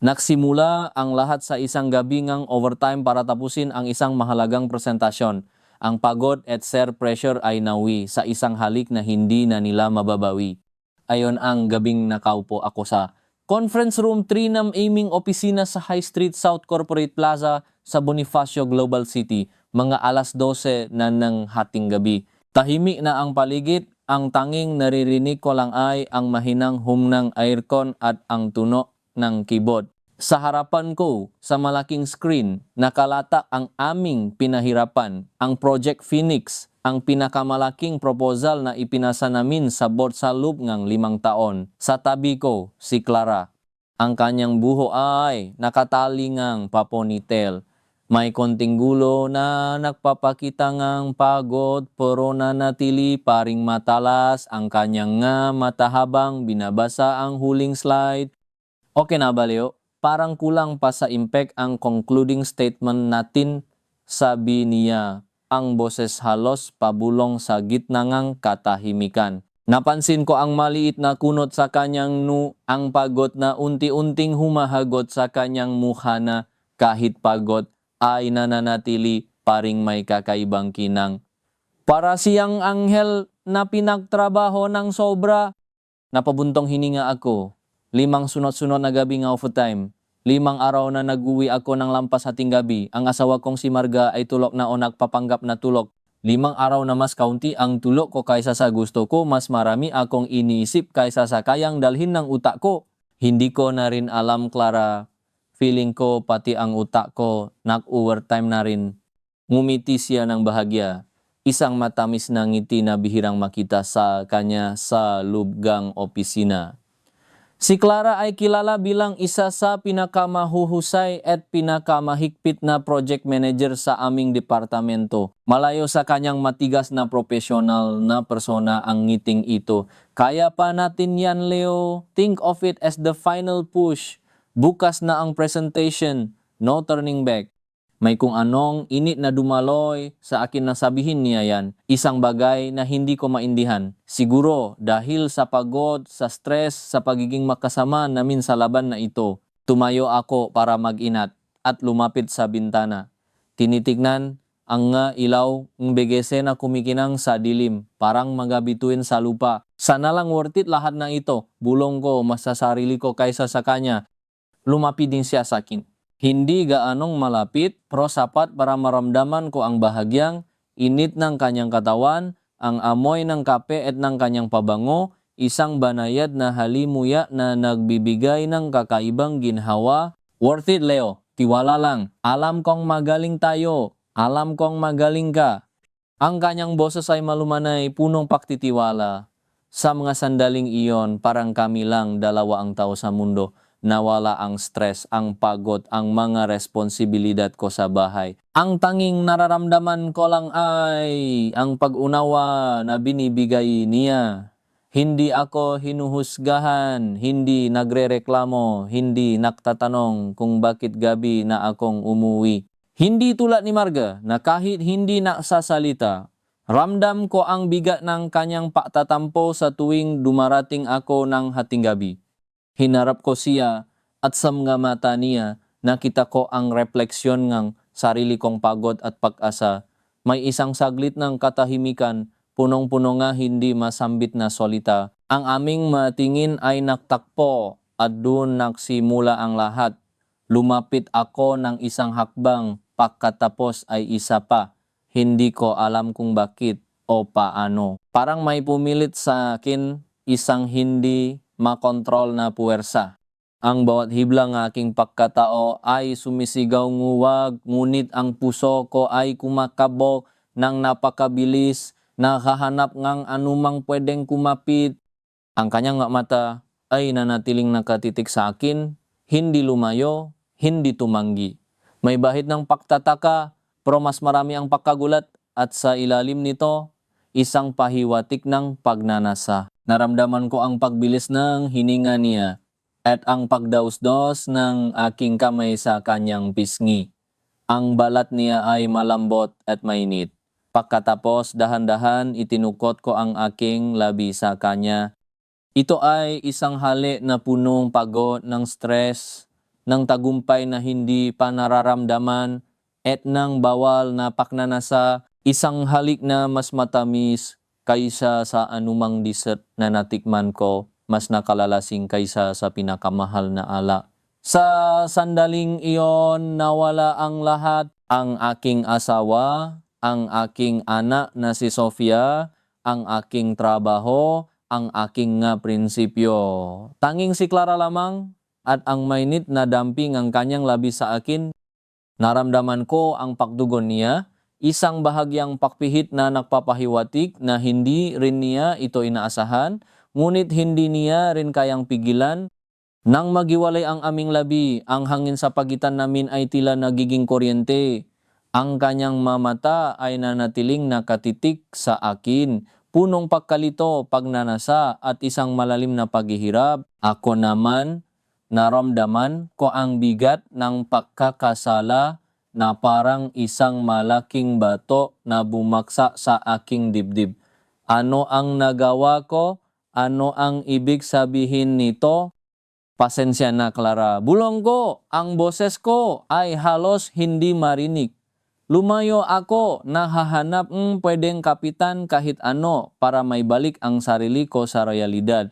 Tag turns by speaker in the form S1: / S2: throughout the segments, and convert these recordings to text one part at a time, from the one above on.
S1: Nagsimula ang lahat sa isang gabi ngang overtime para tapusin ang isang mahalagang presentasyon. Ang pagod at pressure ay nawi sa isang halik na hindi na nila mababawi. Ayon ang gabing nakaupo ako sa Conference Room 3 ng aming opisina sa High Street South Corporate Plaza sa Bonifacio Global City, mga alas 12 na ng hating gabi. Tahimik na ang paligid, ang tanging naririnig ko lang ay ang mahinang hum ng aircon at ang tunog ng keyboard. Sa harapan ko, sa malaking screen, nakalata ang aming pinahirapan, ang Project Phoenix, ang pinakamalaking proposal na ipinasa namin sa board sa loob ng 5 taon. Sa tabi ko, si Clara. Ang kanyang buho ay nakatali ngang paponitel. May konting gulo na nagpapakita ngang pagod pero nanatili paring matalas ang kanyang nga mata habang binabasa ang huling slide. Okay na ba, Leo? Parang kulang pa sa impact ang concluding statement natin, sabi niya. Ang boses halos pabulong sa gitna ng katahimikan. Napansin ko ang maliit na kunot sa kanyang ang pagod na unti-unting humahagot sa kanyang mukha na kahit pagod ay nananatili paring may kakaibang kinang. Para siyang anghel na pinagtrabaho ng sobra. Napabuntong hininga ako. 5 sunod-sunod na gabi nga overtime. 5 araw na nag-uwi ako ng lampas hating gabi. Ang asawa kong si Marga ay tulok na o nagpapanggap na tulok. 5 araw na mas kaunti ang tulok ko kaysa sa gusto ko. Mas marami akong iniisip kaysa sa kayang dalhin ng utak ko. Hindi ko na rin alam, Clara. Feeling ko pati ang utak ko nag-overtime na rin. Ngumiti siya ng bahagya. Isang matamis na ngiti na bihirang makita sa kanya sa lubgang opisina. Si Clara ay kilala bilang isa sa pinakamahuhusay at pinakamahigpit na project manager sa aming departamento. Malayo sa kanyang matigas na profesional na persona ang ngiting ito. Kaya pa natin yan, Leo. Think of it as the final push. Bukas na ang presentation. No turning back. May kung anong init na dumaloy sa akin na sabihin niya yan. Isang bagay na hindi ko maindihan. Siguro dahil sa pagod, sa stress, sa pagiging makasama namin sa laban na ito. Tumayo ako para mag-inat at lumapit sa bintana. Tinitignan ang nga ilaw ng begese na kumikinang sa dilim. Parang magabituin sa lupa. Sana lang worth it lahat na ito. Bulong ko mas sa sarili ko kaysa sa kanya. Lumapit din siya sa akin. Hindi gaanong malapit, pero sapat para maramdaman ko ang bahagyang init ng kanyang katawan, ang amoy ng kape at ng kanyang pabango, isang banayad na halimuya na nagbibigay ng kakaibang ginhawa. Worth it, Leo. Tiwala lang. Alam kong magaling tayo. Alam kong magaling ka. Ang kanyang boses ay malumanay, punong paktitiwala. Sa mga sandaling iyon, parang kami lang dalawa ang tao sa mundo. Nawala ang stress, ang pagod, ang mga responsibilidad ko sa bahay. Ang tanging nararamdaman ko lang ay ang pag-unawa na binibigay niya. Hindi ako hinuhusgahan, hindi nagrereklamo, hindi naktatanong kung bakit gabi na akong umuwi. Hindi tulad ni Marga na kahit hindi nagsasalita, ramdam ko ang bigat ng kanyang pagtatampo sa tuwing dumarating ako ng hating gabi. Hinarap ko siya at sa mga mata niya nakita ko ang refleksyon ng sarili kong pagod at pag-asa. May isang saglit ng katahimikan, punong-puno nga hindi masambit na solita. Ang aming matingin ay naktakpo at doon nagsimula ang lahat. Lumapit ako ng isang hakbang, pagkatapos ay isa pa. Hindi ko alam kung bakit o paano. Parang may pumilit sa akin isang hindi makontrol na puwersa. Ang bawat hibla ng aking pagkatao ay sumisigaw nguwag, ngunit ang puso ko ay kumakabog ng napakabilis, nakahanap ng anumang pwedeng kumapit. Ang kanyang mata ay nanatiling nakatitik sa akin, hindi lumayo, hindi tumanggi. May bahid ng pagtataka, pero mas marami ang pagkagulat at sa ilalim nito, isang pahiwatik ng pagnanasa. Naramdaman ko ang pagbilis ng hininga niya at ang pagdausdos ng aking kamay sa kanyang pisngi. Ang balat niya ay malambot at mainit. Pagkatapos dahan-dahan itinukot ko ang aking labi sa kanya. Ito ay isang halik na punong pagod ng stress, ng tagumpay na hindi pa nararamdaman at ng bawal na paknanasa, isang halik na mas matamis kaysa sa anumang dessert na natikman ko, mas nakalalasing kaysa sa pinakamahal na ala. Sa sandaling iyon, nawala ang lahat, ang aking asawa, ang aking anak na si Sofia, ang aking trabaho, ang aking nga prinsipyo. Tanging si Clara lamang at ang mainit na damping ang kanyang labi sa akin. Naramdaman ko ang pakdugon niya, isang bahagyang pakpihit na nagpapahiwatik na hindi rin niya ito inaasahan, ngunit hindi niya rin kayang pigilan. Nang maghiwalay ang aming labi, ang hangin sa pagitan namin ay tila nagiging kuryente. Ang kanyang mamata ay nanatiling nakatitik sa akin, punong pagkalito, pagnanasa at isang malalim na paghihirap. Ako naman, naramdaman ko ang bigat ng pagkakasala na parang isang malaking bato na bumaksak sa aking dibdib. Ano ang nagawa ko? Ano ang ibig sabihin nito? Pasensya na, Clara. Bulong ko, ang boses ko ay halos hindi marinig. Lumayo ako, nahahanap pwedeng kapitan kahit ano para may balik ang sarili ko sa realidad.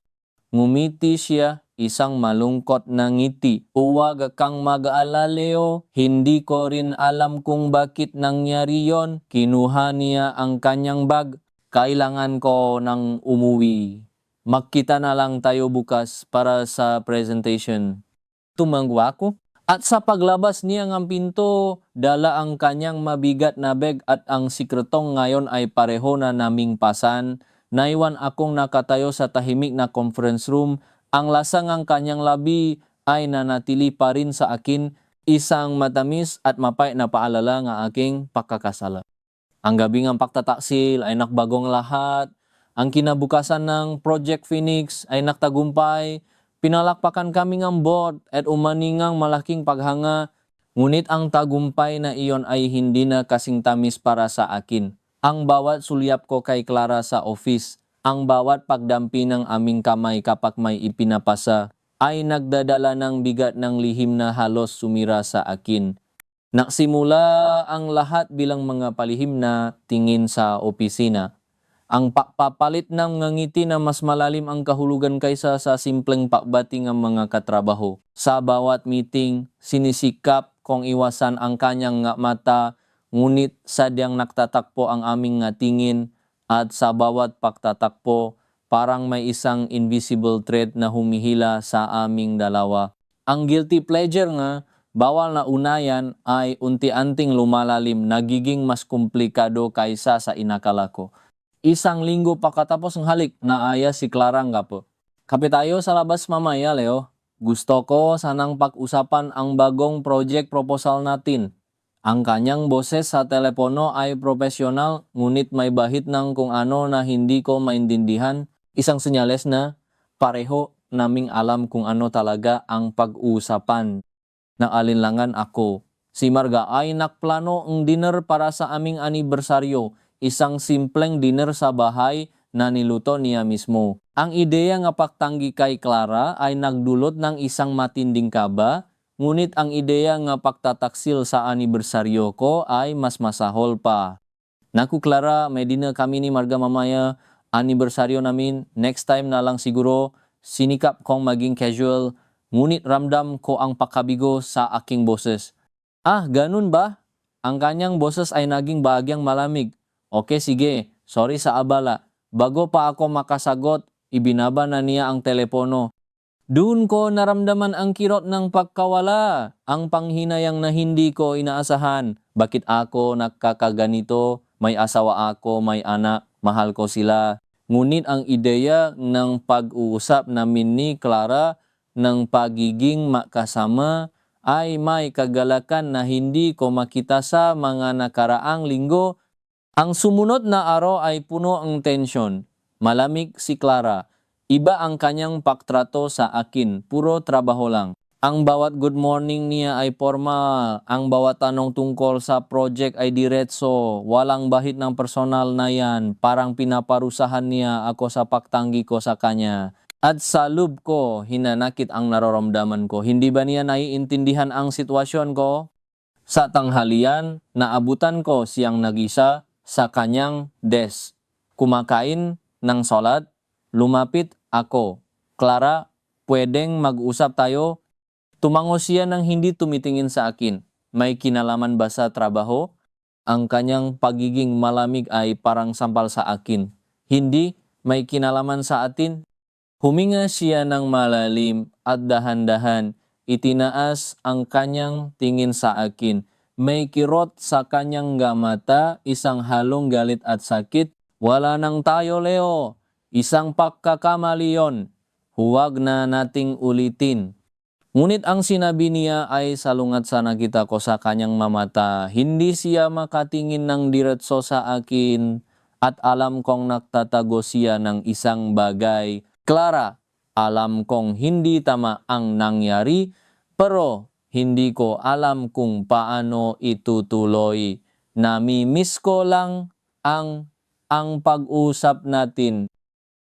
S1: Ngumiti siya, isang malungkot na ngiti. Huwag kang mag-alala, Leo. Hindi ko rin alam kung bakit nangyari yon. Kinuha niya ang kanyang bag. Kailangan ko nang umuwi. Magkita na lang tayo bukas para sa presentation. Tumangwa ko. At sa paglabas niya ng pinto, dala ang kanyang mabigat na bag at ang sikretong ngayon ay pareho na naming pasan. Naiwan akong nakatayo sa tahimik na conference room. Ang lasang ang kanyang labi ay nanatili pa rin sa akin, isang matamis at mapait na paalala ng aking pagkakasala. Ang gabing ang pagtataksil ay nakbagong lahat. Ang kinabukasan ng Project Phoenix ay naktagumpay. Pinalakpakan kami ng board at umaningang malaking paghanga. Ngunit ang tagumpay na iyon ay hindi na kasing tamis para sa akin. Ang bawat sulyap ko kay Clara sa office, ang bawat pagdampi ng aming kamay kapag may ipinapasa, ay nagdadala ng bigat ng lihim na halos sumira sa akin. Nagsimula ang lahat bilang mga palihim na tingin sa opisina. Ang pagpapalit ng ngiti na mas malalim ang kahulugan kaysa sa simpleng pakbati ng mga katrabaho. Sa bawat meeting, sinisikap kong iwasan ang kanyang mata, ngunit sadyang nagtatakpo ang aming tingin at sa bawat pagtatakpo, parang may isang invisible thread na humihila sa aming dalawa. Ang guilty pleasure nga, bawal na unayan ay unti-unting lumalalim, nagiging mas komplikado kaysa sa inakala ko. Isang linggo pagkatapos ng halik, naaya si Clara nga po. Kapit tayo sa labas mamaya, Leo. Gusto ko sanang pag-usapan ang bagong project proposal natin. Ang kanyang boses sa telepono ay profesional, ngunit may bahid ng kung ano na hindi ko maintindihan. Isang senyales na pareho naming alam kung ano talaga ang pag-uusapan. Naalinlangan ako. Si Marga ay nakplano ang dinner para sa aming anibersaryo. Isang simpleng dinner sa bahay na niluto niya mismo. Ang ideya nga pagtanggi kay Clara ay nagdulot ng isang matinding kaba, ngunit ang ideya nga pagtataksil sa anibersaryo ko ay mas masahol pa. Naku Clara, may dinner kami ni Marga mamaya, anibersaryo namin, next time na lang siguro, sinikap kong maging casual, ngunit ramdam ko ang pagkabigo sa aking boses. Ah, ganun ba? Ang kanyang boses ay naging bahagyang malamig. Okay, sige. Sorry sa abala. Bago pa ako makasagot, ibinaba na niya ang telepono. Doon ko naramdaman ang kirot ng pagkawala, ang panghinayang na hindi ko inaasahan. Bakit ako nakakaganito? May asawa ako, may anak, mahal ko sila. Ngunit ang ideya ng pag-uusap namin ni Clara ng pagiging makasama ay may kagalakan na hindi ko makita sa mga nakaraang linggo. Ang sumunod na araw ay puno ang tensyon. Malamig si Clara. Iba ang kanyang pagtrato sa akin. Puro trabaho lang. Ang bawat good morning niya ay formal. Ang bawat tanong tungkol sa project ay diretso. Walang bahid ng personal na yan. Parang pinaparusahan niya ako sa pagtanggi ko sa kanya. At sa loob ko, hinanakit ang nararamdaman ko. Hindi ba niya naiintindihan ang sitwasyon ko? Sa tanghalian, naabutan ko siyang nag-isa sa kanyang desk. Kumakain ng salat, lumapit ako. Clara, pwedeng mag-usap tayo? Tumango siya nang hindi tumitingin sa akin. May kinalaman ba sa trabaho? Ang kanyang pagiging malamig ay parang sampal sa akin. Hindi, may kinalaman sa atin. Huminga siya ng malalim at dahan-dahan. Itinaas ang kanyang tingin sa akin. May kirot sa kanyang mata, isang halong galit at sakit. Wala nang tayo, Leo. Isang pagkakamali yon. Huwag na nating ulitin. Ngunit ang sinabi niya ay salungat sa nakita ko sa kanyang mamata. Hindi siya makatingin ng diretso sa akin at alam kong nagtatago siya ng isang bagay. Clara, alam kong hindi tama ang nangyari, pero hindi ko alam kung paano itutuloy. Nami-miss ko lang ang pag-usap natin.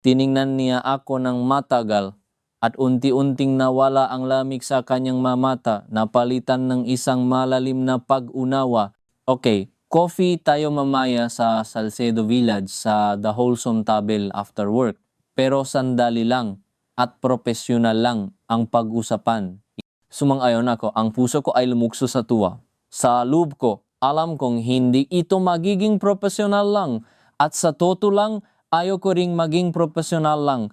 S1: Tiningnan niya ako ng matagal at unti-unting nawala ang lamig sa kanyang mamata, napalitan ng isang malalim na pag-unawa. Okay, coffee tayo mamaya sa Salcedo Village sa The Wholesome Table after work. Pero sandali lang at profesional lang ang pag-usapan. Sumang-ayon ako, ang puso ko ay lumukso sa tuwa. Sa loob ko, alam kong hindi ito magiging profesional lang. At sa totoo lang, ayaw ko ring maging profesional lang.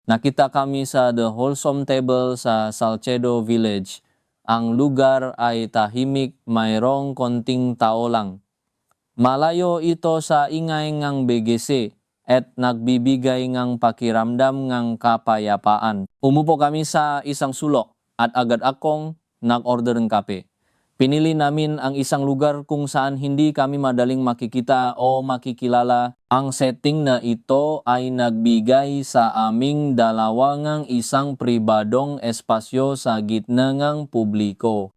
S1: Nakita kami sa The Wholesome Table sa Salcedo Village. Ang lugar ay tahimik, mayroong konting tao lang. Malayo ito sa ingay ngang BGC at nagbibigay ngang pakiramdam ngang kapayapaan. Umupo kami sa isang sulok at agad akong nag-order ng kape. Pinili namin ang isang lugar kung saan hindi kami madaling makikita o makikilala. Ang setting na ito ay nagbigay sa aming dalawa ngang isang pribadong espasyo sa gitna ngang publiko.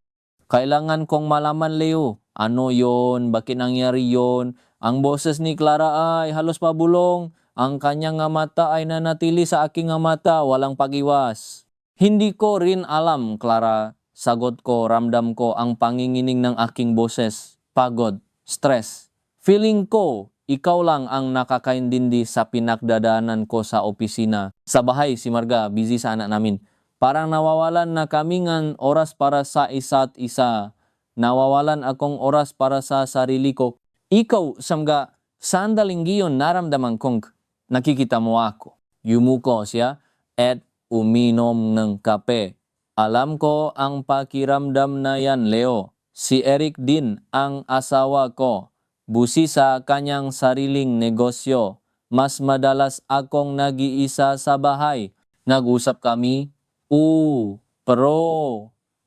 S1: Kailangan kong malaman, Leo. Ano yon? Bakit nangyari yon? Ang boses ni Clara ay halos pabulong. Ang kanyang mata ay nanatili sa aking mata, walang pag-iwas. Hindi ko rin alam, Clara. Sagot ko, ramdam ko ang panginginig ng aking boses. Pagod, stress. Feeling ko, ikaw lang ang nakakaintindi sa pinagdadaanan ko sa opisina. Sa bahay, si Marga, busy sa anak namin. Parang nawawalan na kami ng oras para sa isa't isa. Nawawalan akong oras para sa sarili ko. Ikaw, Samga, sandaling giyon naramdaman kong nakikita mo ako. Yumuko siya at uminom ng kape. Alam ko ang pakiramdam na yan, Leo. Si Eric din ang asawa ko. Busi sa kanyang sariling negosyo. Mas madalas akong nag-iisa sa bahay. Nag-usap kami. Pero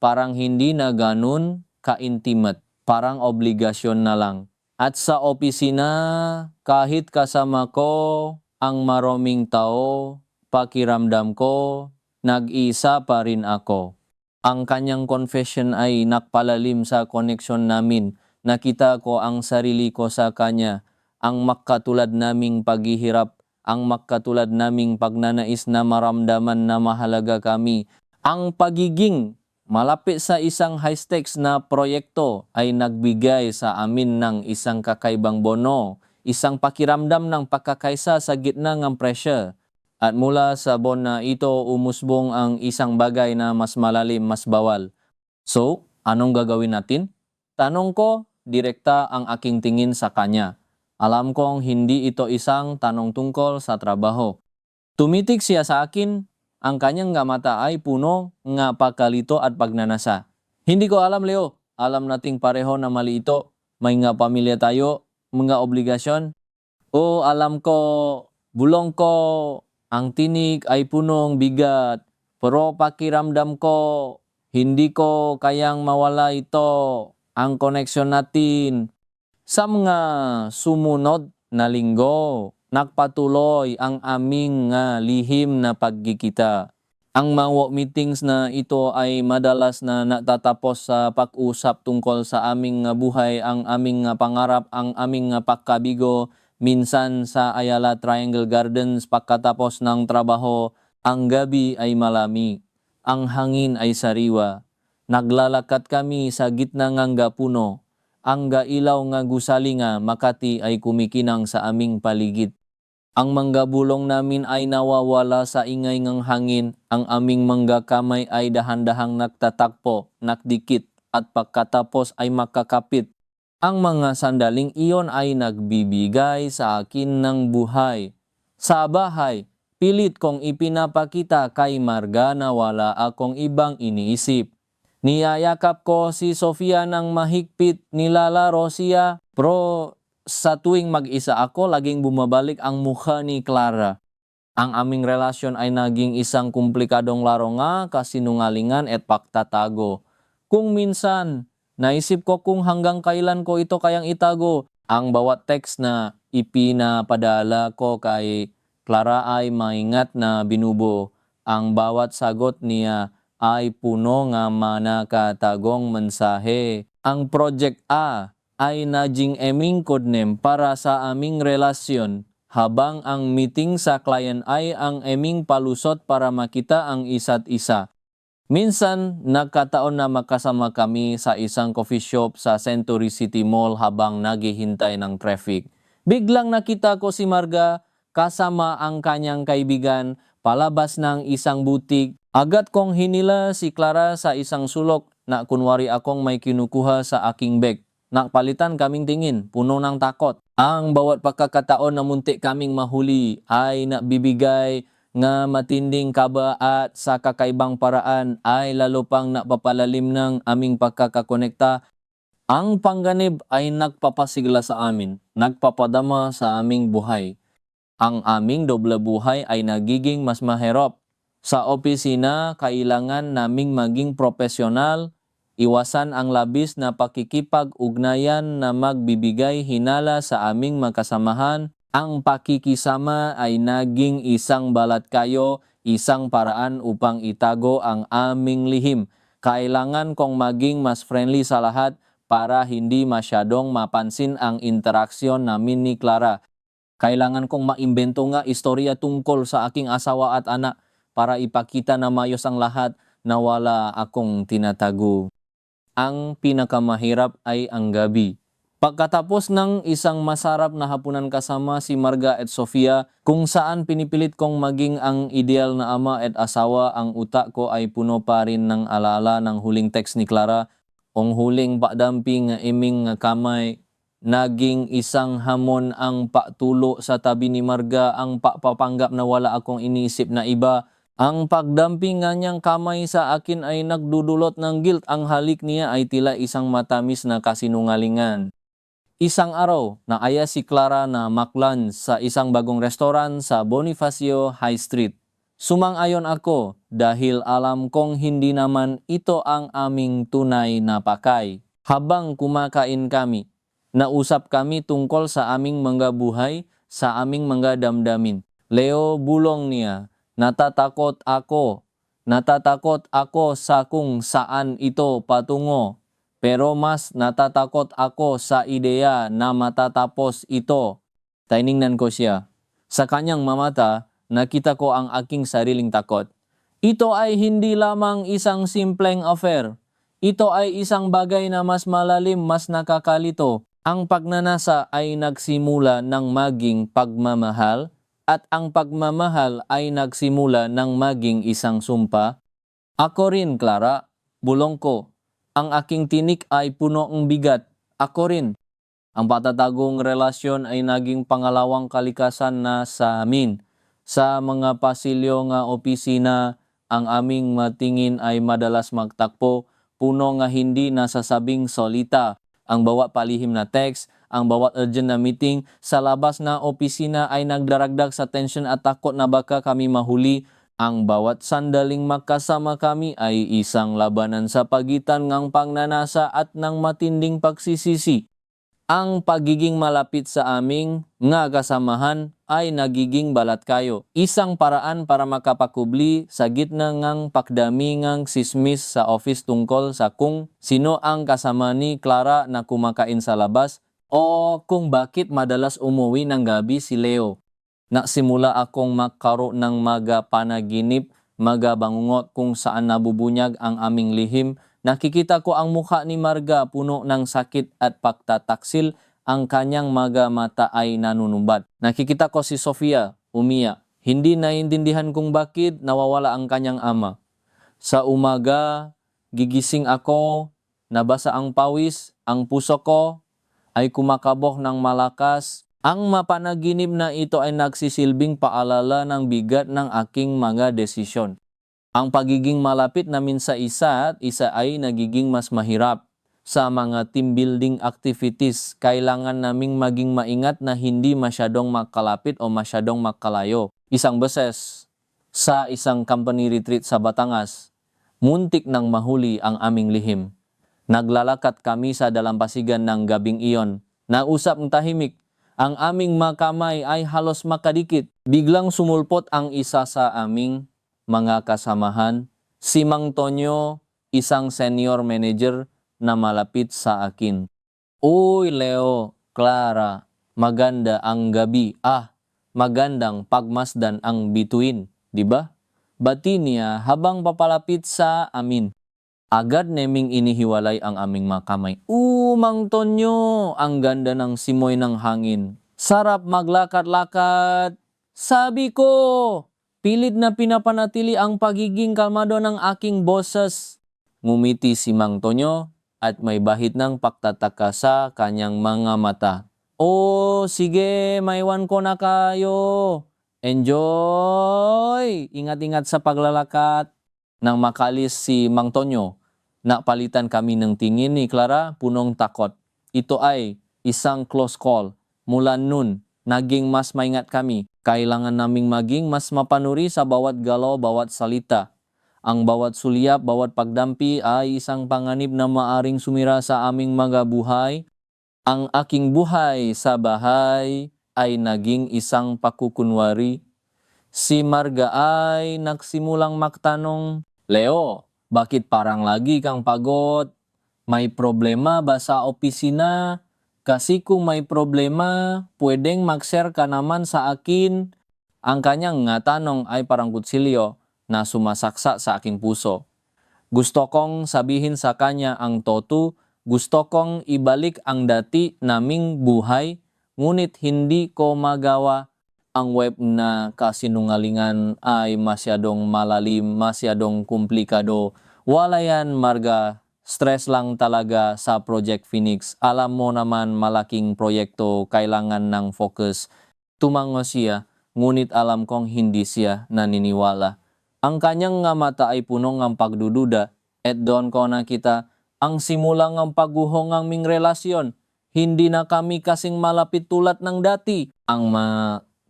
S1: parang hindi na ganun ka-intimate. Parang obligasyon na lang. At sa opisina, kahit kasama ko ang maraming tao, pakiramdam ko, nag-isa pa rin ako. Ang kanyang confession ay nakpalalim sa koneksyon namin. Nakita ko ang sarili ko sa kanya, ang makatulad naming paghihirap, ang makatulad naming pagnanais na maramdaman na mahalaga kami. Ang pagiging malapit sa isang high-stakes na proyekto ay nagbigay sa amin ng isang kakaibang bono, isang pakiramdam ng pagkakaisa sa gitna ng pressure. At mula sa bon na ito, umusbong ang isang bagay na mas malalim, mas bawal. So, anong gagawin natin? Tanong ko, direkta ang aking tingin sa kanya. Alam kong hindi ito isang tanong tungkol sa trabaho. Tumitik siya sa akin, ang kanyang mata ay puno ng pagkalito at pagnanasa. Hindi ko alam, Leo. Alam nating pareho na mali ito. May nga pamilya tayo, mga obligasyon. O alam ko, bulong ko, ang tinig ay punong bigat. Pero pakiramdam ko, hindi ko kayang mawala ito. Ang koneksyon natin. Sa mga sumunod na linggo, nagpatuloy ang aming lihim na pagkikita. Ang mga meetings na ito ay madalas na natatapos sa pag-usap tungkol sa aming buhay, ang aming pangarap, ang aming pagkabigo. Minsan sa Ayala Triangle Gardens pagkatapos ng trabaho, Ang gabi ay malami, ang hangin ay sariwa. Naglalakat kami sa gitna ng gapuno. Ang gailaw nga gusali nga Makati ay kumikinang sa aming paligid. Ang manggabulong namin ay nawawala sa ingay ng hangin. Ang aming manggakamay ay dahan-dahang nagtatakpo, nakdikit, at pagkatapos ay makakapit. Ang mga sandaling iyon ay nagbibigay sa akin ng buhay. Sa bahay, pilit kong ipinapakita kay Marga na wala akong ibang iniisip. Niyayakap ko si Sofia ng mahigpit, nilalaro siya, pero sa tuwing mag-isa ako, laging bumabalik ang mukha ni Clara. Ang aming relasyon ay naging isang komplikadong laro nga, kasinungalingan at pagtatago. Kung minsan, naisip ko kung hanggang kailan ko ito kayang itago. Ang bawat text na ipinapadala ko kay Clara ay maingat na binubo. Ang bawat sagot niya ay puno nga manakatagong mensahe. Ang Project A ay naging aming codename para sa aming relasyon, habang ang meeting sa client ay ang aming palusot para makita ang isa't isa. Minsan, nagkataon na makasama kami sa isang coffee shop sa Century City Mall habang naghihintay ng traffic. Biglang nakita ko si Marga kasama ang kanyang kaibigan palabas ng isang butik. Agad kong hinila si Clara sa isang sulok na kunwari akong may kinukuha sa aking bag. Nakpalitan kaming tingin, puno ng takot. Ang bawat pagkakataon na muntik kaming mahuli ay nabibigay nga matinding kaba at sa kakaibang paraan ay lalo pang napapalalim ng aming pagkakakonekta. Ang panganib ay nagpapasigla sa amin, nagpapadama sa aming buhay. Ang aming doble buhay ay nagiging mas mahirap. Sa opisina, kailangan naming maging profesional, iwasan ang labis na pakikipag-ugnayan na magbibigay hinala sa aming makasamahan. Ang pakikisama ay naging isang balat kayo, isang paraan upang itago ang aming lihim. Kailangan kong maging mas friendly sa lahat para hindi masyadong mapansin ang interaksyon namin ni Clara. Kailangan kong maimbento nga istorya tungkol sa aking asawa at anak para ipakita na mayos ang lahat na wala akong tinatago. Ang pinakamahirap ay ang gabi. Pagkatapos ng isang masarap na hapunan kasama si Marga at Sofia, kung saan pinipilit kong maging ang ideal na ama at asawa, ang utak ko ay puno pa rin ng alaala ng huling text ni Clara. Ang huling padamping nga iming nga kamay, naging isang hamon ang patulo sa tabi ni Marga, ang papapanggap na wala akong iniisip na iba. Ang pagdamping nga niyang kamay sa akin ay nagdudulot ng guilt. Ang halik niya ay tila isang matamis na kasinungalingan. Isang araw, naaya si Clara na maklunch sa isang bagong restaurant sa Bonifacio High Street. Sumang-ayon ako dahil alam kong hindi naman ito ang aming tunay na pakay. Habang kumakain kami, nausap kami tungkol sa aming mga buhay, sa aming mga damdamin. Leo, bulong niya, natatakot ako sa kung saan ito patungo. Pero mas natatakot ako sa ideya na matatapos ito. Tiningnan ko siya. Sa kanyang mamata, nakita ko ang aking sariling takot. Ito ay hindi lamang isang simpleng affair. Ito ay isang bagay na mas malalim, mas nakakalito. Ang pagnanasa ay nagsimula ng maging pagmamahal at ang pagmamahal ay nagsimula ng maging isang sumpa. Ako rin, Clara, bulong ko. Ang aking tinik ay puno ng bigat. Ako rin. Ang patatagong relasyon ay naging pangalawang kalikasan na sa amin. Sa mga pasilyo nga opisina, ang aming matingin ay madalas magtakpo, puno nga hindi nasasabing solita. Ang bawat palihim na text, ang bawat urgent na meeting sa labas na opisina ay nagdaragdag sa tension at takot na baka kami mahuli. Ang bawat sandaling magkasama kami ay isang labanan sa pagitan ng pagnanasa at ng matinding pagsisisi. Ang pagiging malapit sa aming nga kasamahan ay nagiging balat kayo. Isang paraan para makapakubli sa gitna ng pakdami ng sismis sa office tungkol sa kung sino ang kasama ni Clara na kumakain sa labas o kung bakit madalas umuwi ng gabi si Leo. Nasimula akong magkaroon ng mga panaginip, mga bangungot kung saan nabubunyag ang aming lihim. Nakikita ko ang mukha ni Marga puno ng sakit at pagtataksil. Ang kanyang mga mata ay nanunumbat. Nakikita ko si Sofia umiyak. Hindi naiintindihan kung bakit nawawala ang kanyang ama. Sa umaga, gigising ako, nabasa ang pawis, ang puso ko ay kumakabog ng malakas. Ang mapanaginip na ito ay nagsisilbing paalala ng bigat ng aking mga desisyon. Ang pagiging malapit namin sa isa't isa ay nagiging mas mahirap. Sa mga team building activities, kailangan naming maging maingat na hindi masyadong makalapit o masyadong makalayo. Isang beses, sa isang company retreat sa Batangas, muntik nang mahuli ang aming lihim. Naglalakad kami sa dalampasigan ng gabing iyon. Nausap ng tahimik. Ang aming makamay ay halos makadikit. Biglang sumulpot ang isa sa aming mga kasamahan, si Mang Tonyo, isang senior manager na malapit sa akin. Uy, Leo, Clara, maganda ang gabi. Magandang pagmasdan ang bituin, di ba? Bati niya habang papalapit sa amin. Agad naming inihiwalay ang aming mga kamay. Mang Tonyo, ang ganda ng simoy ng hangin. Sarap maglakad-lakad. Sabi ko, pilit na pinapanatili ang pagiging kalmado ng aking boses. Ngumiti si Mang Tonyo at may bahid ng pagtataka sa kanyang mga mata. Sige, maiwan ko na kayo. Enjoy! Ingat-ingat sa paglalakad. Nang makalis si Mang Tonyo, napalitan kami ng tingin ni Clara punong takot. Ito ay isang close call. Mula nun, naging mas maingat kami. Kailangan naming maging mas mapanuri sa bawat galaw, bawat salita. Ang bawat sulyap, bawat pagdampi ay isang panganib na maaring sumira sa aming mga buhay. Ang aking buhay sa bahay ay naging isang pakukunwari. Si Marga ay nagsimulang magtanong, Leo, bakit parang lagi kang pagod? May problema ba sa opisina? Kasi kung may problema, pwedeng mag-share ka naman sa akin. Ang kanyang tanong ay parang kutsilyo na sumasaksa sa aking puso. Gusto kong sabihin sa kanya ang totoo. Gusto kong ibalik ang dati naming buhay, ngunit hindi ko magawa. Ang web na kasinungalingan ay masyadong malalim, masyadong komplikado. Wala yan, Marga. Stress lang talaga sa Project Phoenix. Alam mo naman malaking proyekto, kailangan ng focus. Tumango siya, ngunit alam kong hindi siya naniniwala. Ang kanyang mata ay puno ng pagdududa, at doon ko nakita ang simulang ng pagguhong ng aming relasyon. Hindi na kami kasing malapit tulad ng dati. Ang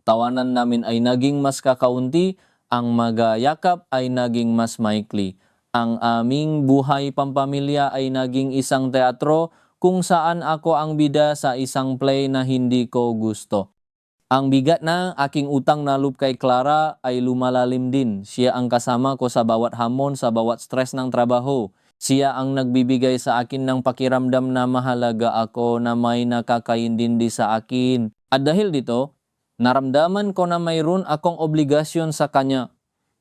S1: tawanan namin ay naging mas kakaunti, ang magayakap ay naging mas maikli. Ang aming buhay pampamilya ay naging isang teatro kung saan ako ang bida sa isang play na hindi ko gusto. Ang bigat na aking utang na loob kay Clara ay lumalalim din. Siya ang kasama ko sa bawat hamon, sa bawat stress ng trabaho. Siya ang nagbibigay sa akin ng pakiramdam na mahalaga ako, na may nakakaintindi sa akin. At dahil dito, naramdaman ko na mayroon akong obligasyon sa kanya.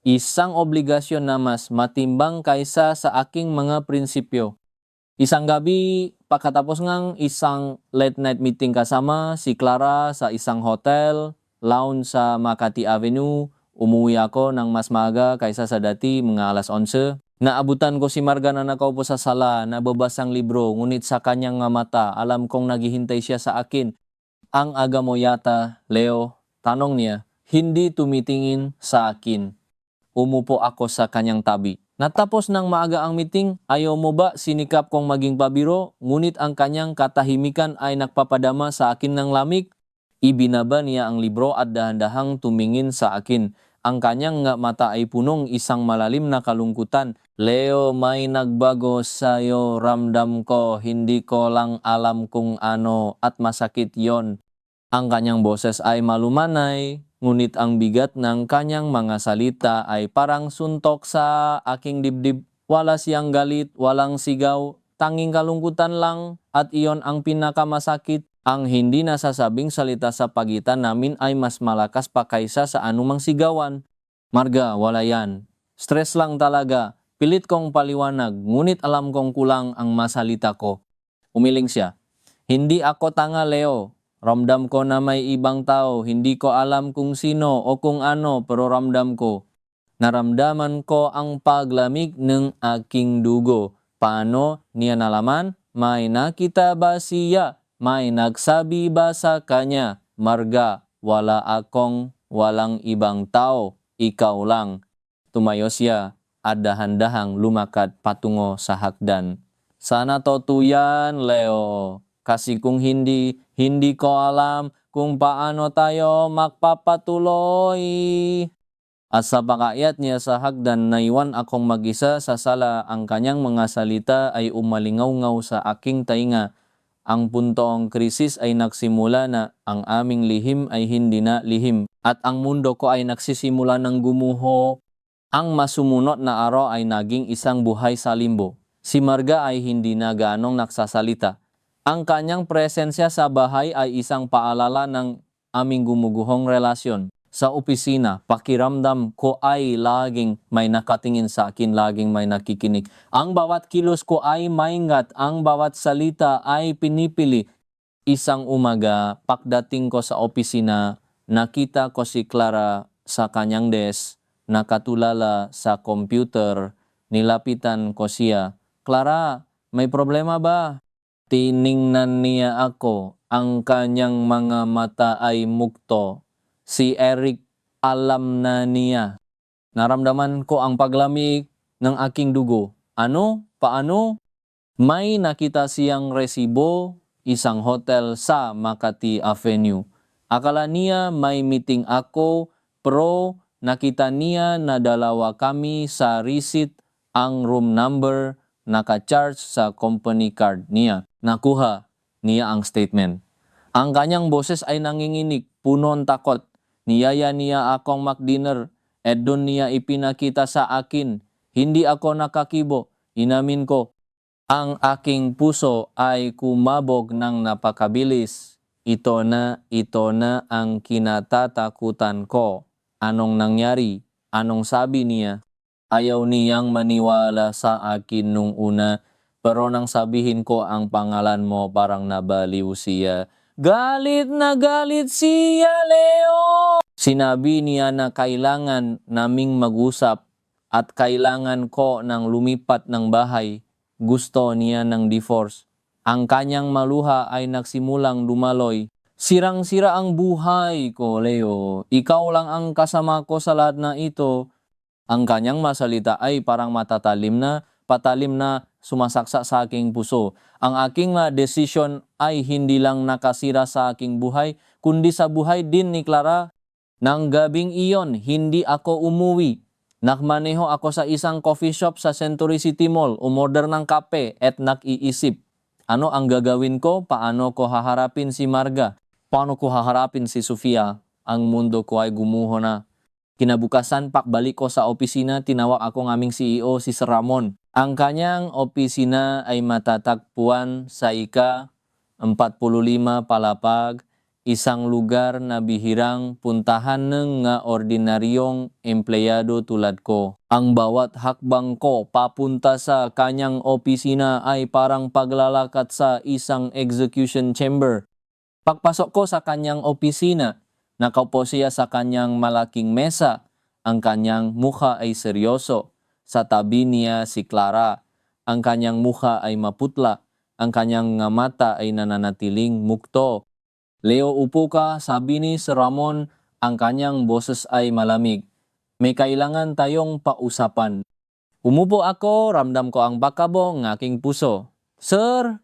S1: Isang obligasyon na mas matimbang kaysa sa aking mga prinsipyo. Isang gabi, pagkatapos ng isang late night meeting kasama si Clara sa isang hotel, lounge sa Makati Avenue, umuwi ako ng mas maaga kaysa sa dati, mga alas 11. Naabutan ko si Marga na nakaupo sa sala, nababasang libro, ngunit sa kanyang mata, alam kong naghihintay siya sa akin. Ang aga mo yata, Leo, tanong niya, hindi tumitingin sa akin. Umupo ako sa kanyang tabi. Natapos ng maaga ang meeting, ayaw mo ba sinikap kong maging pabiro? Ngunit ang kanyang katahimikan ay nagpapadama sa akin ng lamig. Ibinaba niya ang libro at dahan-dahang tumingin sa akin. Ang kanyang mata ay punong isang malalim na kalungkutan. Leo, may nagbago sa'yo, ramdam ko, hindi ko lang alam kung ano, at masakit yon. Ang kanyang boses ay malumanay, ngunit ang bigat ng kanyang mga salita ay parang suntok sa aking dibdib. Wala siyang galit, walang sigaw, tanging kalungkutan lang, at iyon ang pinakamasakit. Ang hindi nasasabing salita sa pagitan namin ay mas malakas pa kaysa sa anumang sigawan. Marga, wala yan. Stress lang talaga. Pilit kong paliwanag, ngunit alam kong kulang ang masalita ko. Umiling siya. Hindi ako tanga, Leo. Ramdam ko na may ibang tao. Hindi ko alam kung sino o kung ano, pero ramdam ko. Naramdaman ko ang paglamig ng aking dugo. Paano niya nalaman? May nakita ba siya? May nagsabi ba sa kanya? Marga, wala akong walang ibang tao. Ikaw lang. Tumayo siya at dahan-dahang lumakad patungo sa hagdan. Sana totoo yan, Leo. Kasi kung hindi, hindi ko alam kung paano tayo magpapatuloy. At sa pakakyat niya sa hagdan, naiwan akong mag-isa sa sala. Ang kanyang mga salita ay umalingaw-ngaw sa aking tainga. Ang puntong krisis ay nagsimula na, ang aming lihim ay hindi na lihim. At ang mundo ko ay nagsisimula ng gumuho. Ang masumunod na araw ay naging isang buhay sa limbo. Si Marga ay hindi na ganong nagsasalita. Ang kanyang presensya sa bahay ay isang paalala ng aming gumuguhong relasyon. Sa opisina, pakiramdam ko ay laging may nakatingin sa akin, laging may nakikinig. Ang bawat kilos ko ay maingat, ang bawat salita ay pinipili. Isang umaga, pagdating ko sa opisina, nakita ko si Clara sa kanyang desk, nakatulala sa computer. Nilapitan ko siya. Clara, may problema ba? Tiningnan niya ako. Ang kanyang mga mata ay mukto. Si Eric, alam na niya. Naramdaman ko ang paglamig ng aking dugo. Ano? Paano? May nakita siyang resibo, isang hotel sa Makati Avenue. Akala niya may meeting ako, pero nakita niya na dalawa kami sa receipt, ang room number, naka-charge sa company card niya. Nakuha niya ang statement. Ang kanyang boses ay nanginginig, punon takot. Niyaya niya akong mag-dinner at doon niya ipinakita sa akin. Hindi ako nakakibo. Inamin ko. Ang aking puso ay kumabog ng napakabilis. Ito na ang kinatatakutan ko. Anong nangyari? Anong sabi niya? Ayaw niyang maniwala sa akin nung una. Pero nang sabihin ko ang pangalan mo, parang nabaliw siya. Galit na galit siya, Leo! Sinabi niya na kailangan naming mag-usap at kailangan ko ng lumipat ng bahay. Gusto niya ng divorce. Ang kanyang maluha ay nagsimulang dumaloy. Sirang-sira ang buhay ko, Leo. Ikaw lang ang kasama ko sa lahat na ito. Ang kanyang masalita ay parang patalim na sumasaksa sa aking puso. Ang aking desisyon ay hindi lang nakasira sa aking buhay, kundi sa buhay din ni Clara. Nang gabing iyon, hindi ako umuwi. Nakmaneho ako sa isang coffee shop sa Century City Mall, umorder ng kape at nag-iisip. Ano ang gagawin ko? Paano ko haharapin si Marga? Paano ko haharapin si Sofia? Ang mundo ko ay gumuho na. Kinabukasan, pakbalik ko sa opisina, tinawag ako ng aming CEO, si Sir Ramon. Ang kanyang opisina ay matatagpuan sa ika-45 Palapag, isang lugar na bihirang puntahan ng ordinaryong empleyado tulad ko. Ang bawat hakbang ko papunta sa kanyang opisina ay parang paglalakad sa isang execution chamber. Pagpasok ko sa kanyang opisina, nakaupo siya sa kanyang malaking mesa. Ang kanyang mukha ay seryoso. Sa tabi niya si Clara. Ang kanyang mukha ay maputla. Ang kanyang mata ay nananatiling mukto. Leo, upo ka, sabi ni Sir Ramon. Ang kanyang boses ay malamig. May kailangan tayong pausapan. Umupo ako, ramdam ko ang bakabong ng aking puso. Sir,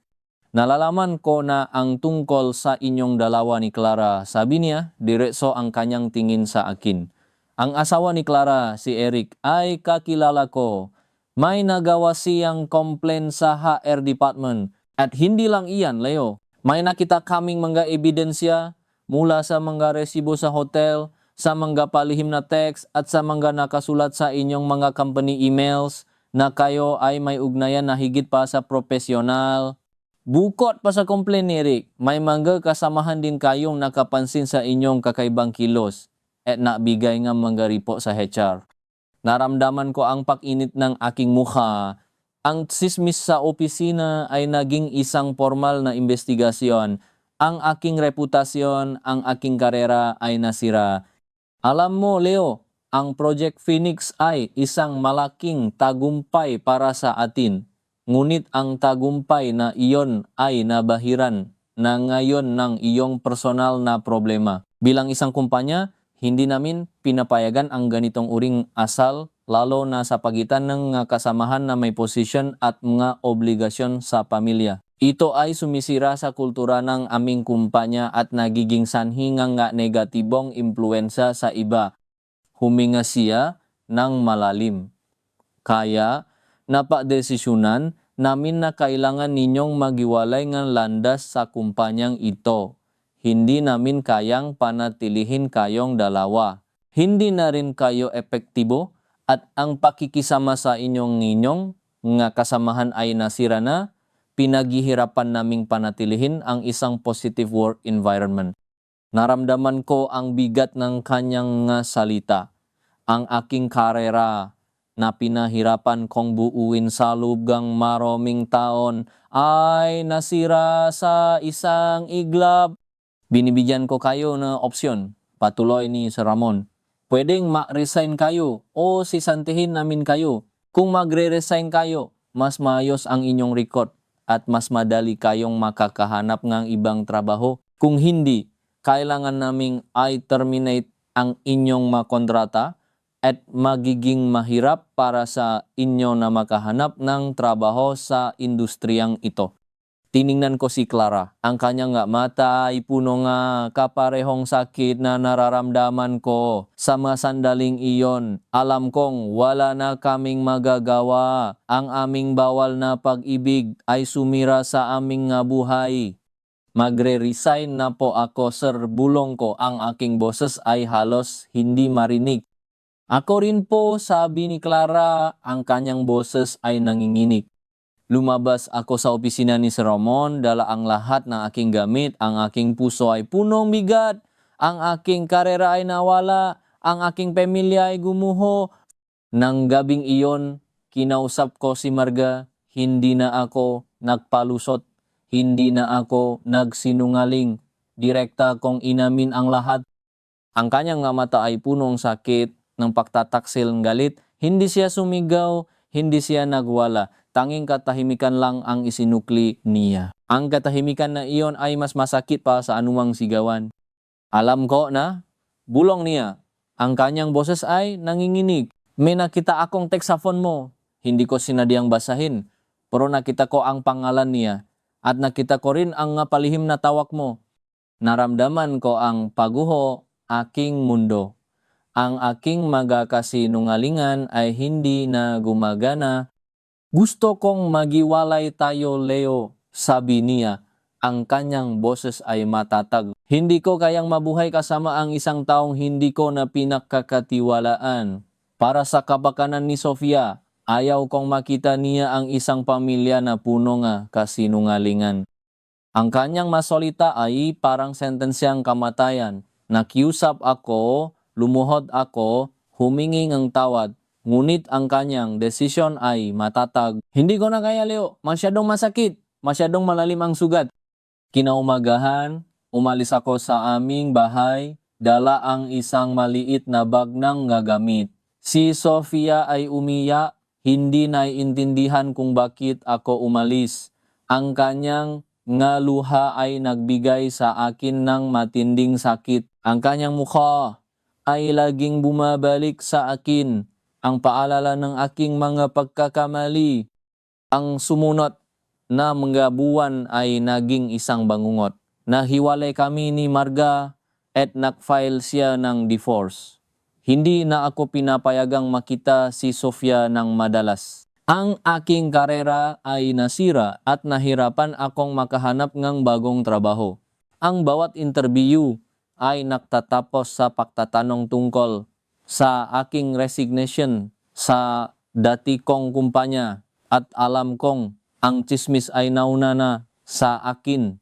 S1: nalalaman ko na ang tungkol sa inyong dalawa ni Clara. Sabi niya, diretso ang kanyang tingin sa akin. Ang asawa ni Clara, si Eric, ay kakilala ko. May nagawa siyang complaint sa HR department. At hindi lang iyan, Leo. May nakita kaming mga ebidensya mula sa mga resibo sa hotel, sa mga palihim na text at sa mga nakasulat sa inyong mga company emails na kayo ay may ugnayan na higit pa sa profesional. Bukod pa sa complaint ni Rick, may mga kasamahan din kayong nakapansin sa inyong kakaibang kilos at nabigay nga mga report sa HR. Naramdaman ko ang pag-init ng aking mukha. Ang tsismis sa opisina ay naging isang formal na investigasyon. Ang aking reputasyon, ang aking karera ay nasira. Alam mo, Leo, ang Project Phoenix ay isang malaking tagumpay para sa atin. Ngunit ang tagumpay na iyon ay nabahiran na ngayon ng iyong personal na problema. Bilang isang kumpanya, hindi namin pinapayagan ang ganitong uring asal lalo na sa pagitan ng mga kasamahan na may posisyon at mga obligasyon sa pamilya. Ito ay sumisira sa kultura ng aming kumpanya at nagiging sanhi nga negatibong impluensya sa iba. Huminga siya ng malalim. Kaya, napadesisyunan namin na kailangan ninyong magiwalay ng landas sa kumpanyang ito. Hindi namin kayang panatilihin kayong dalawa. Hindi na rin kayo epektibo at ang pakikisama sa inyong nga kasamahan ay nasira na, pinaghihirapan naming panatilihin ang isang positive work environment. Naramdaman ko ang bigat ng kanyang salita. Ang aking karera na pinahirapan kong buuin sa lubgang maroming taon ay nasira sa isang iglap. Binibigyan ko kayo na opsyon, patuloy ni Sir Ramon. Pwedeng ma-resign kayo o sisantihin namin kayo. Kung magre-resign kayo, mas maayos ang inyong record at mas madali kayong makakahanap ng ibang trabaho. Kung hindi, kailangan naming i-terminate ang inyong makontrata at magiging mahirap para sa inyo na makahanap ng trabaho sa industriyang ito. Tiningnan ko si Clara. Ang kanyang mata ay puno nga kaparehong sakit na nararamdaman ko. Sa mga sandaling iyon, alam kong wala na kaming magagawa. Ang aming bawal na pag-ibig ay sumira sa aming buhay. Magre-resign na po ako, sir. Bulong ko, ang aking boses ay halos hindi marinig. Ako rin po, sabi ni Clara, ang kanyang boses ay nanginginig. Lumabas ako sa opisina ni Sir Ramon, dala ang lahat ng aking gamit, ang aking puso ay punong bigat, ang aking karera ay nawala, ang aking pamilya ay gumuho. Nang gabing iyon, kinausap ko si Marga, hindi na ako nagpalusot, hindi na ako nagsinungaling, direkta kong inamin ang lahat. Ang kanyang mata ay punong sakit ng pagtataksil ng galit. Hindi siya sumigaw, hindi siya nagwala. Tanging katahimikan lang ang isinukli niya. Ang katahimikan na iyon ay mas masakit pa sa anumang sigawan. Alam ko na, bulong niya, ang kanyang boses ay nanginginig. May nakita akong text sa phone mo. Hindi ko sinadyang basahin, pero nakita ko ang pangalan niya. At nakita ko rin ang palihim na tawag mo. Naramdaman ko ang paguho, aking mundo. Ang aking magakasinungalingan ay hindi na gumagana. Gusto kong magiwalay tayo, Leo, sabi niya. Ang kanyang boses ay matatag. Hindi ko kayang mabuhay kasama ang isang taong hindi ko na pinakakatiwalaan. Para sa kabakanan ni Sofia, ayaw kong makita niya ang isang pamilya na puno nga kasinungalingan. Ang kanyang masolita ay parang sentensyang kamatayan. Nakiusap ako, lumuhod ako, humingi ng tawad, ngunit ang kanyang desisyon ay matatag. Hindi ko na kaya, Leo. Masyadong masakit. Masyadong malalim ang sugat. Kinaumagahan, umalis ako sa aming bahay, dala ang isang maliit na bag ng gagamit. Si Sofia ay umiyak, hindi naiintindihan kung bakit ako umalis. Ang kanyang nga luha ay nagbigay sa akin ng matinding sakit. Ang kanyang mukha ay laging bumabalik sa akin. Ang paalala ng aking mga pagkakamali. Ang sumunod na mga buwan ay naging isang bangungot. Nahiwalay kami ni Marga at nag-file siya ng divorce. Hindi na ako pinapayagang makita si Sofia ng madalas. Ang aking karera ay nasira at nahirapan akong makahanap ng bagong trabaho. Ang bawat interview ay nagtatapos sa pagtatanong tungkol sa aking resignation sa dati kong kumpanya at alam kong ang tsismis ay nauna na sa akin.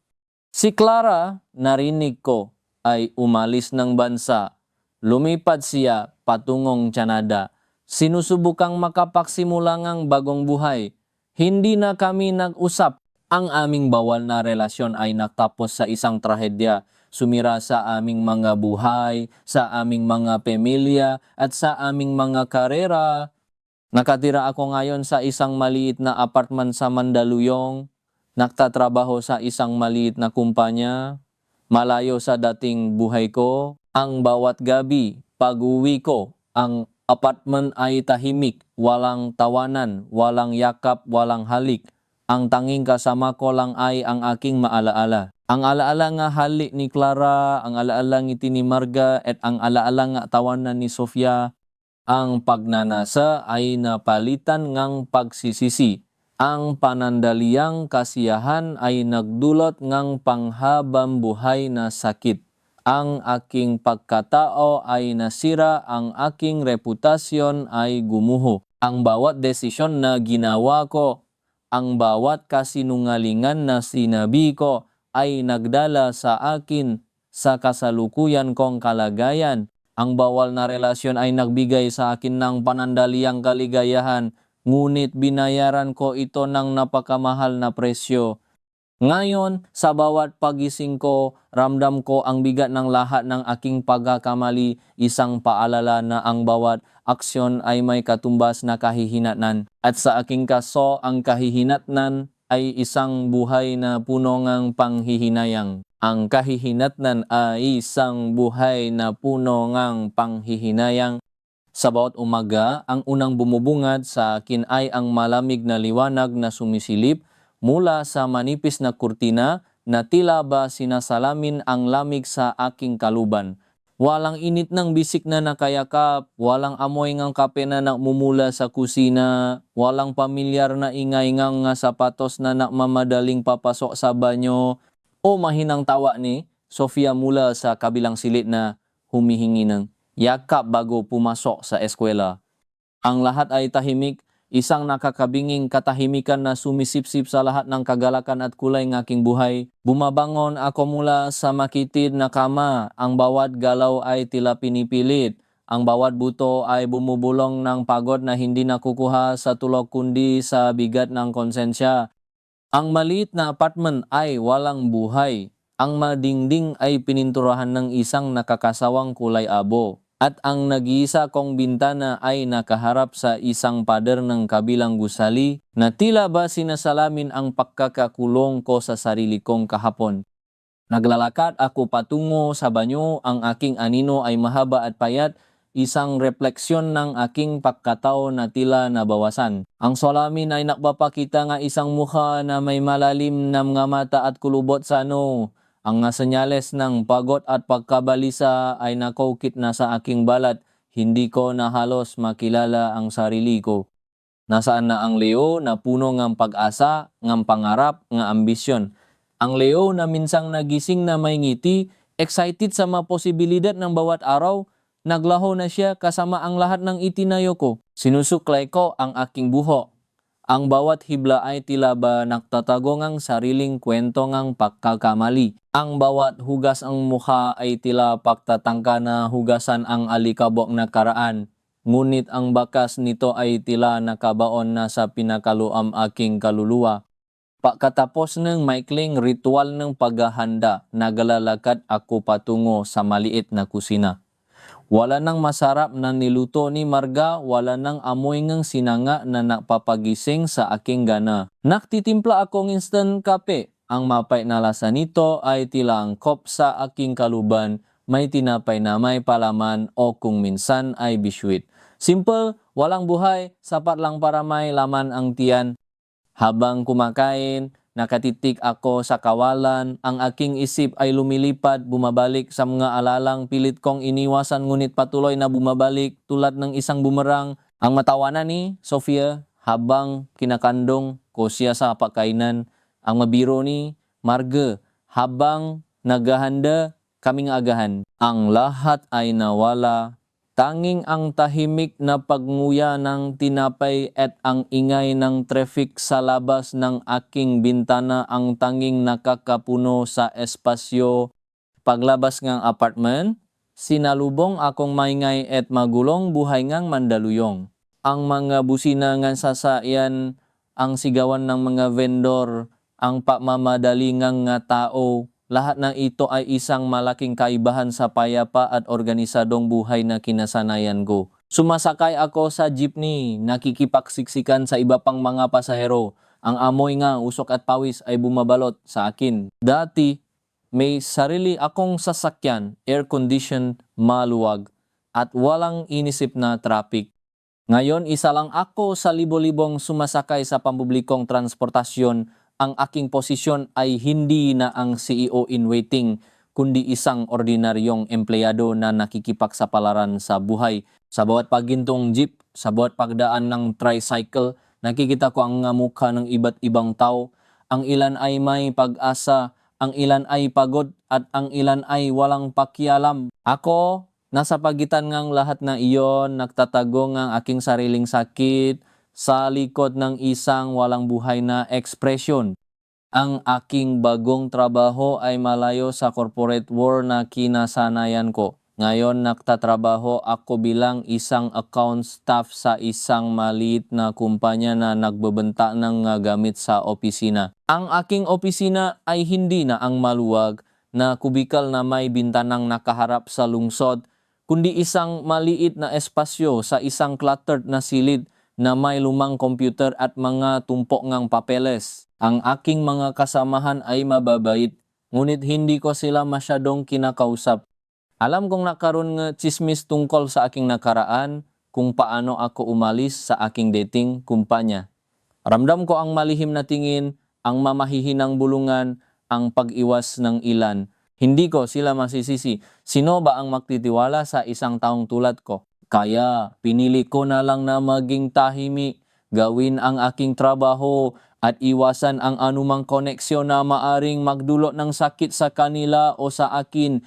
S1: Si Clara, narinig ko, ay umalis ng bansa. Lumipad siya patungong Canada. Sinusubukang makapagsimula ng bagong buhay. Hindi na kami nag-usap. Ang aming bawal na relasyon ay natapos sa isang trahedya. Sumira sa aming mga buhay, sa aming mga pamilya, at sa aming mga karera. Nakatira ako ngayon sa isang maliit na apartment sa Mandaluyong. Nagtatrabaho sa isang maliit na kumpanya. Malayo sa dating buhay ko. Ang bawat gabi, pag-uwi ko, ang apartment ay tahimik, walang tawanan, walang yakap, walang halik. Ang tanging kasama ko lang ay ang aking maalaala. Ang alaala nga halik ni Clara, ang alaala ngiti ni Marga, at ang alaala nga tawanan ni Sofia. Ang pagnanasa ay napalitan ngang pagsisisi. Ang panandaliang kasiyahan ay nagdulot ngang panghabang buhay na sakit. Ang aking pagkatao ay nasira, ang aking reputasyon ay gumuho. Ang bawat desisyon na ginawa ko, ang bawat kasinungalingan na sinabi ko ay nagdala sa akin sa kasalukuyan kong kalagayan. Ang bawal na relasyon ay nagbigay sa akin ng panandaliang kaligayahan, ngunit binayaran ko ito ng napakamahal na presyo. Ngayon, sa bawat pagising ko, ramdam ko ang bigat ng lahat ng aking pagkakamali, isang paalala na ang bawat aksyon ay may katumbas na kahihinatnan. At sa aking kaso, ang kahihinatnan ay isang buhay na puno ng panghihinayang. Ang kahihinatnan ay isang buhay na puno ng panghihinayang. Sa bawat umaga, ang unang bumubungad sa akin ay ang malamig na liwanag na sumisilip mula sa manipis na kurtina na tila ba sinasalamin ang lamig sa aking kaluban. Walang init ng bisik na nakayakap, walang amoy ng kape na nakmumula sa kusina, walang pamilyar na ingay ng sapatos na nakmamadaling papasok sa banyo, o mahinang tawa ni Sofia mula sa kabilang silid na humihingi ng yakap bago pumasok sa eskwela. Ang lahat ay tahimik, isang nakakabinging katahimikan na sumisipsip sa lahat ng kagalakan at kulay ng aking buhay. Bumabangon ako mula sa makitid na kama. Ang bawat galaw ay tila pinipilit. Ang bawat buto ay bumubulong ng pagod na hindi nakukuha sa tulog kundi sa bigat ng konsensya. Ang maliit na apartment ay walang buhay. Ang madingding ay pininturahan ng isang nakakasawang kulay abo. At ang nag-iisa kong bintana ay nakaharap sa isang pader ng kabilang gusali na tila ba sinasalamin ang pagkakakulong ko sa sarili kong kahapon. Naglalakad ako patungo sa banyo, ang aking anino ay mahaba at payat, isang refleksyon ng aking pagkatao na tila nabawasan. Ang salamin ay nakpapakita nga isang mukha na may malalim na mga mata at kulubot sa ano. Ang senyales ng pagod at pagkabalisa ay nakaukit na sa aking balat. Hindi ko na halos makilala ang sarili ko. Nasaan na ang Leo na puno ng pag-asa, ng pangarap, ng ambisyon. Ang Leo na minsang nagising na may ngiti, excited sa mga posibilidad ng bawat araw, naglaho na siya kasama ang lahat ng itinayo ko. Sinusuklay ko ang aking buho. Ang bawat hibla ay tila ba nagtatago ng sariling kwento ng pagkakamali. Ang bawat hugas ang mukha ay tila pagtatangka na hugasan ang alikabok na karaan. Ngunit ang bakas nito ay tila nakabaon na sa pinakaluam aking kaluluwa. Pagkatapos ng maikling ritual ng paghahanda, naglalakad ako patungo sa maliit na kusina. Wala nang masarap na niluto ni Marga, wala nang amoy ng sinanga na napapagising sa aking gana. Naktitimpla akong instant kape. Ang mapait na lasa nito ay tila angkop sa aking kaluban, may tinapay na may palaman o kung minsan ay biskwit. Simple, walang buhay, sapat lang para may laman ang tiyan. Habang kumakain, nakatitik ako sa kawalan, ang aking isip ay lumilipad, bumabalik sa mga alalang pilit kong iniwasan ngunit patuloy na bumabalik tulad ng isang bumerang. Ang matawanan ni Sofia habang kinakandong ko siya sa pakainan. Ang mabiro ni Marga habang naghahanda kaming agahan. Ang lahat ay nawala Tanging ang tahimik na pagnguya ng tinapay at ang ingay ng traffic sa labas ng aking bintana ang tanging nakakapuno sa espasyo. Paglabas ngang apartment, sinalubong akong maingay at magulong buhay ngang mandaluyong. Ang mga busina ngang sasakyan, ang sigawan ng mga vendor, ang pagmamadali ngang nga tao, lahat ng ito ay isang malaking kaibahan sa payapa at organisadong buhay na kinasanayan ko. Sumasakay ako sa jeepney, nakikipaksiksikan sa iba pang mga pasahero. Ang amoy nga, usok at pawis ay bumabalot sa akin. Dati, may sarili akong sasakyan, air-conditioned, maluwag, at walang inisip na traffic. Ngayon, isa lang ako sa libo-libong sumasakay sa pampublikong transportasyon. Ang aking posisyon ay hindi na ang CEO in waiting, kundi isang ordinaryong empleyado na nakikipagsapalaran sa buhay. Sa bawat pagintong jeep, sa bawat pagdaan ng tricycle, nakikita ko ang mukha ng iba't ibang tao. Ang ilan ay may pag-asa, ang ilan ay pagod, at ang ilan ay walang pakialam. Ako, nasa pagitan ngang lahat na iyon, nagtatago ngang aking sariling sakit sa likod ng isang walang buhay na ekspresyon. Ang aking bagong trabaho ay malayo sa corporate world na kinasanayan ko. Ngayon, nagtatrabaho ako bilang isang account staff sa isang maliit na kumpanya na nagbebenta ng gamit sa opisina. Ang aking opisina ay hindi na ang maluwag na kubikal na may bintanang nakaharap sa lungsod, kundi isang maliit na espasyo sa isang cluttered na silid na may lumang computer at mga tumpok ngang papeles. Ang aking mga kasamahan ay mababait, ngunit hindi ko sila masyadong kinakausap. Alam kong nakaroon nga chismis tungkol sa aking nakaraan, kung paano ako umalis sa aking dating kumpanya. Ramdam ko ang malihim na tingin, ang mamahihinang bulungan, ang pag-iwas ng ilan. Hindi ko sila masisisi. Sino ba ang magtitiwala sa isang taong tulad ko? Kaya pinili ko na lang na maging tahimik, gawin ang aking trabaho at iwasan ang anumang koneksyon na maaring magdulot ng sakit sa kanila o sa akin.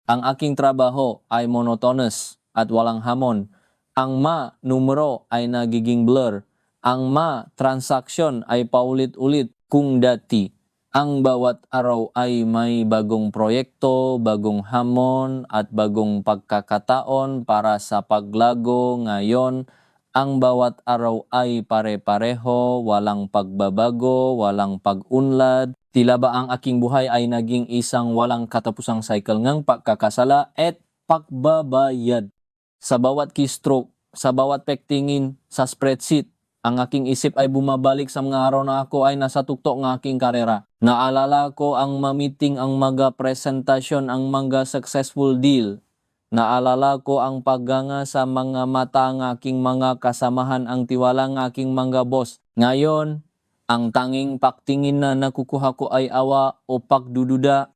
S1: Ang aking trabaho ay monotonous at walang hamon. Ang numero ay nagiging blur. Ang transaksyon ay paulit-ulit kung dati. Ang bawat araw ay may bagong proyekto, bagong hamon at bagong pagkakataon para sa paglago. Ngayon, ang bawat araw ay pare-pareho, walang pagbabago, walang pag-unlad. Tila ba ang aking buhay ay naging isang walang katapusang cycle ng pagkakasala at pagbabayad. Sa bawat keystroke, sa bawat pektingin, sa spreadsheet, ang aking isip ay bumabalik sa mga araw na ako ay nasa tuktok ng aking karera. Naalala ko ang mamiting, ang mga presentasyon, ang mga successful deal. Naalala ko ang pagganga sa mga mata ng aking mga kasamahan, ang tiwala ng aking mga boss. Ngayon, ang tanging paktingin na nakukuha ko ay awa o pagdududa.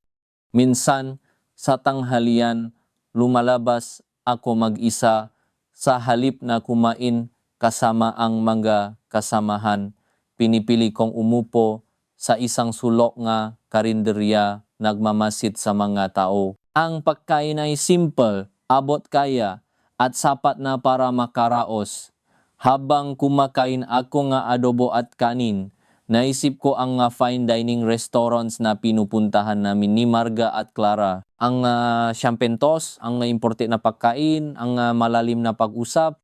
S1: Minsan, sa tanghalian, lumalabas ako mag-isa sa halip na kumain kasama ang mga kasamahan. Pinipili kong umupo sa isang sulok nga karinderya, nagmamasid sa mga tao. Ang pagkain ay simple, abot kaya, at sapat na para makaraos. Habang kumakain ako nga adobo at kanin, naisip ko ang fine dining restaurants na pinupuntahan namin ni Marga at Clara. Ang champagne toast, ang imported na pagkain, ang malalim na pag-usap.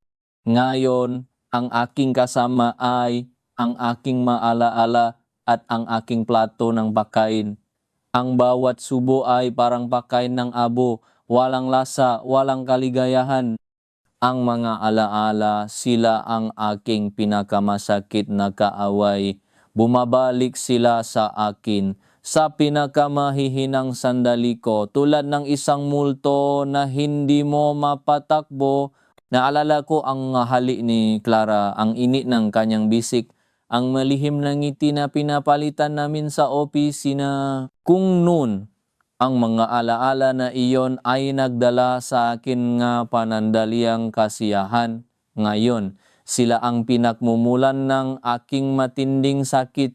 S1: Ngayon, ang aking kasama ay ang aking maalaala at ang aking plato ng pagkain. Ang bawat subo ay parang pagkain ng abo, walang lasa, walang kaligayahan. Ang mga alaala, sila ang aking pinakamasakit na kaaway. Bumabalik sila sa akin sa pinakamahihinang sandali ko, tulad ng isang multo na hindi mo mapatakbo. Naalala ko ang halik ni Clara, ang init ng kanyang bisik, ang malihim na ngiti na pinapalitan namin sa opisina. Kung noon, ang mga alaala na iyon ay nagdala sa akin nga panandaliang kasiyahan. Ngayon, sila ang pinakmumulan ng aking matinding sakit.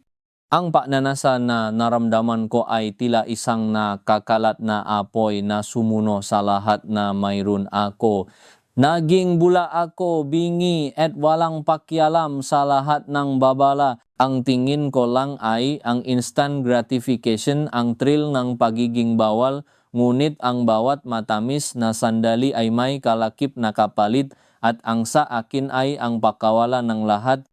S1: Ang pagnanasa na naramdaman ko ay tila isang nakakalat na apoy na sumuno sa lahat na mayroon ako. Naging bula ako, bingi at walang pakialam sa lahat ng babala. Ang tingin ko lang ay ang instant gratification, ang thrill ng pagiging bawal, ngunit ang bawat matamis na sandali ay may kalakip na kapalit at ang sa akin ay ang pakawala ng lahat.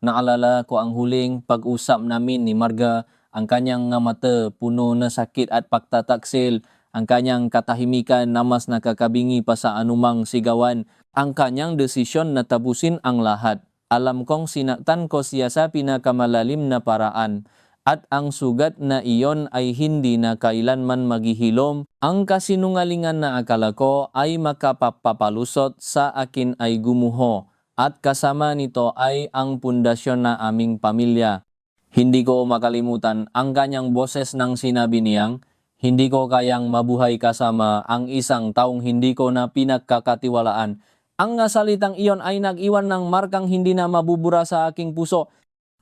S1: Naalala ko ang huling pag-usap namin ni Marga, ang kanyang nga mata puno na sakit at pagtataksil, ang kanyang katahimikan na mas nakakabingi pa sa anumang sigawan, ang kanyang desisyon na tapusin ang lahat. Alam kong sinaktan ko siya sa pinakamalalim na paraan. At ang sugat na iyon ay hindi na kailanman maghihilom. Ang kasinungalingan na akala ko ay makapapalusot sa akin ay gumuho. At kasama nito ay ang pundasyon na aming pamilya. Hindi ko makalimutan ang kanyang boses nang sinabi niyang, hindi ko kayang mabuhay kasama ang isang taong hindi ko na pinagkakatiwalaan. Ang nga salitang iyon ay nag-iwan ng markang hindi na mabubura sa aking puso.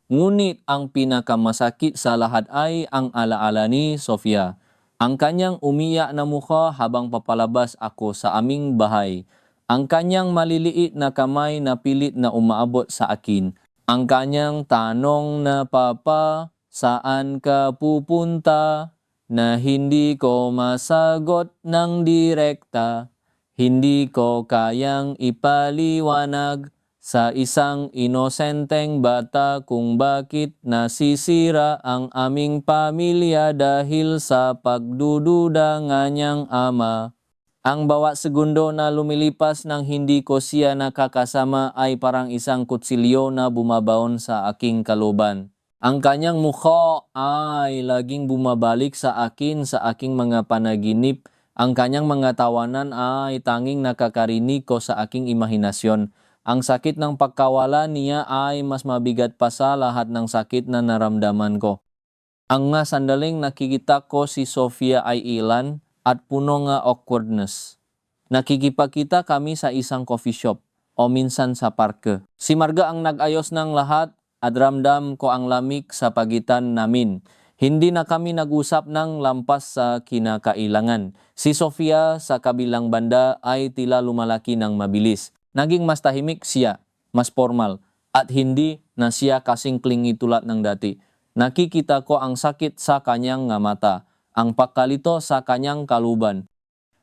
S1: Ngunit ang pinakamasakit sa lahat ay ang alaala ni Sofia. Ang kanyang umiyak na mukha habang papalabas ako sa aming bahay. Ang kanyang maliliit na kamay na pilit na umaabot sa akin. Ang kanyang tanong na, Papa, saan ka pupunta? Na hindi ko masagot ng direkta. Hindi ko kayang ipaliwanag sa isang inosenteng bata kung bakit nasisira ang aming pamilya dahil sa pagdududa nga niyang ama. Ang bawat segundo na lumilipas nang hindi ko siya nakakasama ay parang isang kutsilyo na bumabaon sa aking kalooban. Ang kanyang mukha ay laging bumabalik sa akin sa aking mga panaginip. Ang kanyang mga tawanan ay tanging nakakarinig ko sa aking imahinasyon. Ang sakit ng pagkawala niya ay mas mabigat pa sa lahat ng sakit na naramdaman ko. Ang nga sandaling nakikita ko si Sofia ay ilan at puno nga awkwardness. Nakikipagkita kami sa isang coffee shop o minsan sa parke. Si Marga ang nag-ayos ng lahat at ramdam ko ang lamig sa pagitan namin. Hindi na kami nag-usap ng lampas sa kinakailangan. Si Sofia sa kabilang banda ay tila lumalaki ng mabilis. Naging mas tahimik siya, mas formal, at hindi na siya kasing klingi tulad ng dati. Nakikita ko ang sakit sa kanyang nga mata, ang pagkalito sa kanyang kaluban.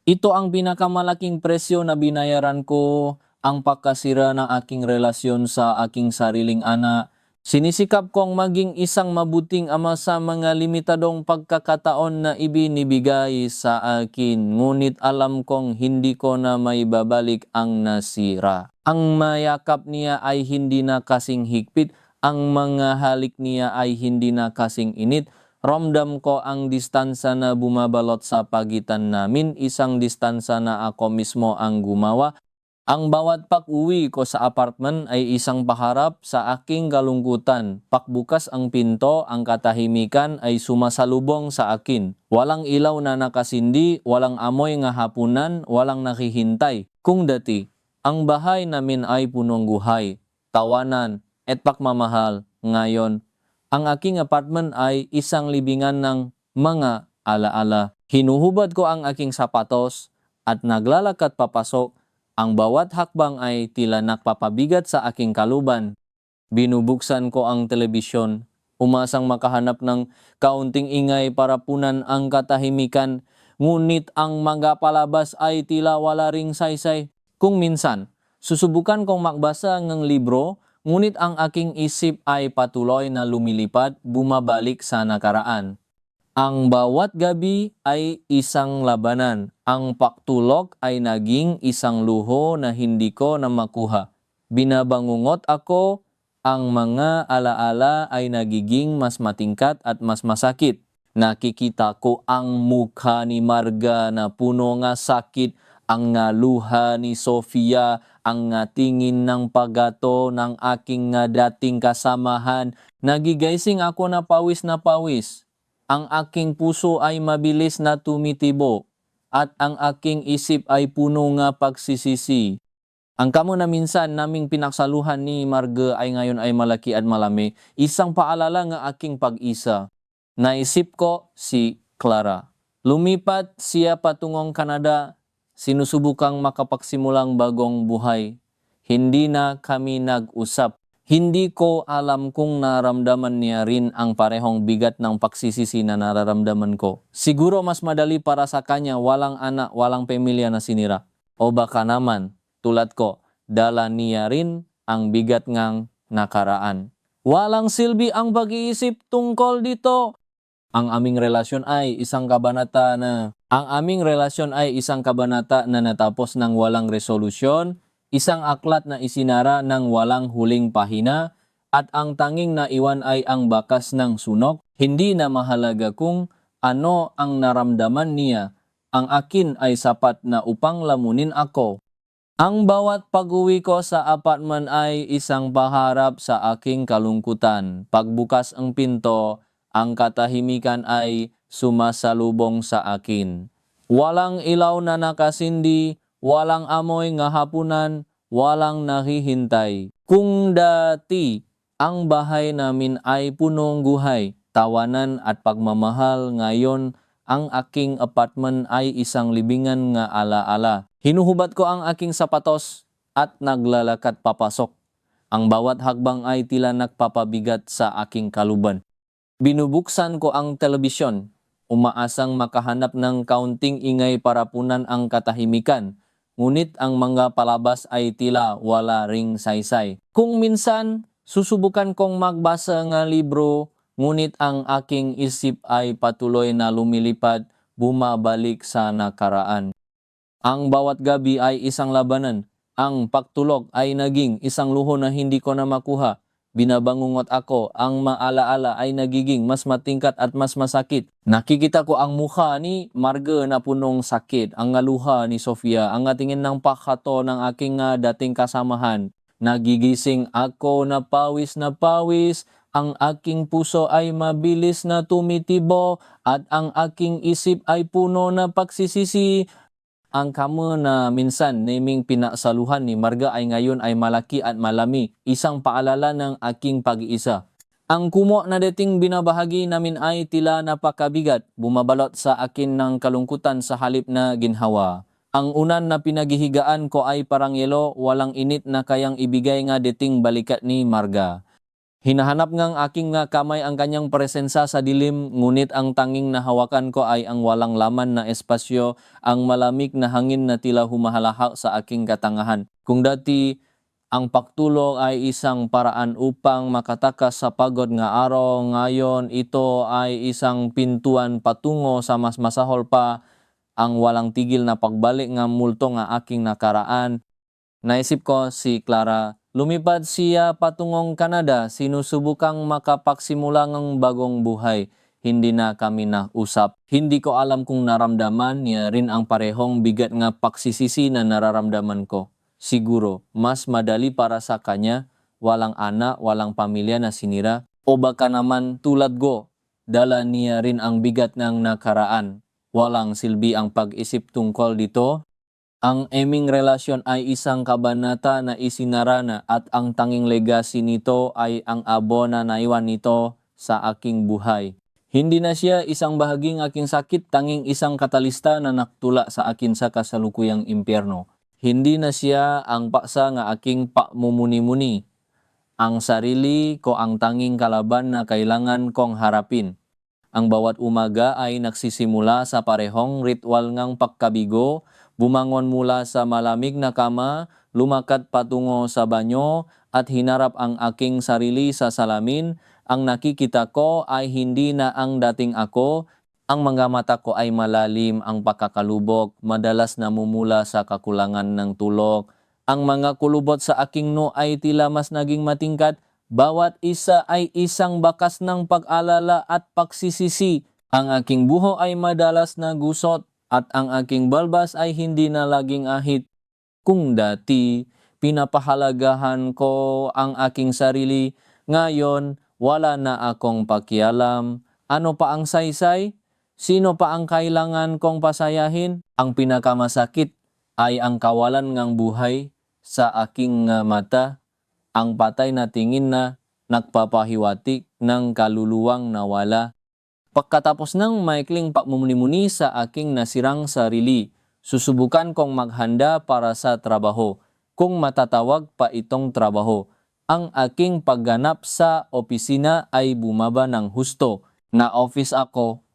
S1: Ito ang pinakamalaking presyo na binayaran ko, ang pagkasira ng aking relasyon sa aking sariling anak. Sinisikap kong maging isang mabuting ama sa mga limitadong pagkakataon na ibinibigay sa akin. Ngunit alam kong hindi ko na maibabalik ang nasira. Ang mayakap niya ay hindi na kasing higpit. Ang mga halik niya ay hindi na kasing init. Ramdam ko ang distansa na bumabalot sa pagitan namin, isang distansa na ako mismo ang gumawa. Ang bawat pag-uwi ko sa apartment ay isang paharap sa aking kalungkutan. Pakbukas ang pinto, ang katahimikan ay sumasalubong sa akin. Walang ilaw na nakasindi, walang amoy nga hapunan, walang nakihintay. Kung dati, ang bahay namin ay punong guhay, tawanan, at pagmamahal. Ngayon, ang aking apartment ay isang libingan ng mga alaala. Hinuhubad ko ang aking sapatos at naglalakad papasok. Ang bawat hakbang ay tila nakpapabigat sa aking kaluban. Binubuksan ko ang telebisyon, umasang makahanap ng kaunting ingay para punan ang katahimikan, ngunit ang mga palabas ay tila wala ring saysay. Kung minsan, susubukan kong magbasa ng libro, ngunit ang aking isip ay patuloy na lumilipad, bumabalik sa nakaraan. Ang bawat gabi ay isang labanan. Ang paktulog ay naging isang luho na hindi ko na makuha. Binabangungot ako, ang mga alaala ay nagiging mas matingkat at mas masakit. Nakikita ko ang mukha ni Marga na puno nga sakit, ang nga luha ni Sofia, ang nga tingin ng pagato ng aking nga dating kasamahan. Nagigising ako na pawis na pawis. Ang aking puso ay mabilis na tumitibo at ang aking isip ay puno nga pagsisisi. Ang kamo na minsan naming pinaksaluhan ni Marga ay ngayon ay malaki at malami. Isang paalala nga aking pag-isa. Naisip ko si Clara. Lumipat siya patungong Canada sinusubukang makapagsimulang bagong buhay. Hindi na kami nag-usap. Hindi ko alam kung naramdaman niya rin ang parehong bigat ng pagsisisi na nararamdaman ko. Siguro mas madali para sa kanya walang anak, walang pamilya na sinira. O baka naman, tulad ko, dala niya rin ang bigat ngang nakaraan. Walang silbi ang pag-iisip tungkol dito. Ang aming relasyon ay isang kabanata na natapos ng walang resolusyon, isang aklat na isinara ng walang huling pahina, at ang tanging naiwan ay ang bakas ng sunok. Hindi na mahalaga kung ano ang naramdaman niya. Ang akin ay sapat na upang lamunin ako. Ang bawat pag-uwi ko sa apartment ay isang paharap sa aking kalungkutan. Pagbukas ang pinto, ang katahimikan ay sumasalubong sa akin. Walang ilaw na nakasindi, walang amoy nga hapunan, walang naghihintay. Kung dati ang bahay namin ay punong guhay, tawanan at pagmamahal, ngayon ang aking apartment ay isang libingan nga alaala. Hinuhubad ko ang aking sapatos at naglalakad papasok. Ang bawat hakbang ay tila nagpapabigat sa aking kaluban. Binubuksan ko ang telebisyon, umaasang makahanap ng kaunting ingay para punan ang katahimikan. Ngunit ang mga palabas ay tila wala ring saysay. Kung minsan, susubukan kong magbasa ng libro, ngunit ang aking isip ay patuloy na lumilipad, bumabalik sa nakaraan. Ang bawat gabi ay isang labanan. Ang pagtulog ay naging isang luho na hindi ko na makuha. Binabangungot ako, ang maalaala ay nagiging mas matingkat at mas masakit. Nakikita ko ang mukha ni Marga na punong sakit, ang luha ni Sofia, ang tingin ng pakato ng aking dating kasamahan. Nagigising ako na pawis, ang aking puso ay mabilis na tumitibo at ang aking isip ay puno na pagsisisi. Ang kamo na minsan naming pinasaluhan ni Marga ay ngayon ay malaki at malami, isang paalala ng aking pag-iisa. Ang kumo na dating binabahagi namin ay tila napakabigat, bumabalot sa akin ng kalungkutan sa halip na ginhawa. Ang unan na pinaghihigaan ko ay parang yelo, walang init na kayang ibigay nga dating balikat ni Marga. Hinahanap ngang aking kamay ang kanyang presensya sa dilim, ngunit ang tanging nahawakan ko ay ang walang laman na espasyo, ang malamig na hangin na tila humahalahak sa aking katangahan. Kung dati ang pagtulog ay isang paraan upang makatakas sa pagod nga araw, ngayon ito ay isang pintuan patungo sa mas masahol pa, ang walang tigil na pagbalik nga multo nga aking nakaraan. Naisip ko si Clara. Lumipad siya patungong Canada, sinusubukang makapagsimula ng bagong buhay. Hindi na kami nausap. Hindi ko alam kung naramdaman niya rin ang parehong bigat nga pagsisisi na nararamdaman ko. Siguro, mas madali para sa kanya, walang anak, walang pamilya na sinira. O baka naman tulad ko, dala niya rin ang bigat ng nakaraan. Walang silbi ang pag-isip tungkol dito. Ang aming relasyon ay isang kabanata na isinara na at ang tanging legacy nito ay ang abo na naiwan nito sa aking buhay. Hindi na siya isang bahaging aking sakit, tanging isang katalista na naktula sa akin sa kasalukuyang impyerno. Hindi na siya ang paksa nga aking pamumuni-muni. Ang sarili ko ang tanging kalaban na kailangan kong harapin. Ang bawat umaga ay nagsisimula sa parehong ritual ngang pagkabigo, bumangon mula sa malamig na kama, lumakad patungo sa banyo at hinarap ang aking sarili sa salamin. Ang nakikita ko ay hindi na ang dating ako. Ang mga mata ko ay malalim, ang pagkakalubok, madalas namumula sa kakulangan ng tulog. Ang mga kulubot sa aking noo ay tila mas naging matingkad. Bawat isa ay isang bakas ng pag-alala at pagsisisi. Ang aking buho ay madalas na gusot at ang aking balbas ay hindi na laging ahit. Kung dati, pinapahalagahan ko ang aking sarili, ngayon wala na akong pakialam. Ano pa ang saysay? Sino pa ang kailangan kong pasayahin? Ang pinakamasakit ay ang kawalan ng buhay sa aking mata, ang patay na tingin na nagpapahiwatig ng kaluluwang nawala. Pagkatapos ng maikling pagmumuni-muni sa aking nasirang sarili, Susubukan kong maghanda para sa trabaho. Kung matatawag pa itong trabaho, ang aking pagganap sa opisina ay bumaba ng husto. Na office ako,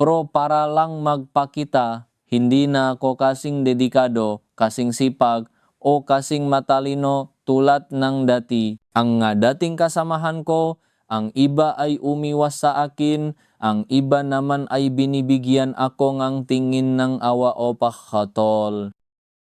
S1: pro para lang magpakita, hindi na ako kasing dedikado, kasing sipag, o kasing matalino tulad ng dati. Ang nga dating kasamahan ko, ang iba ay umiwas sa akin, ang iba naman ay binibigyan ako ng tingin ng awa o pakatol.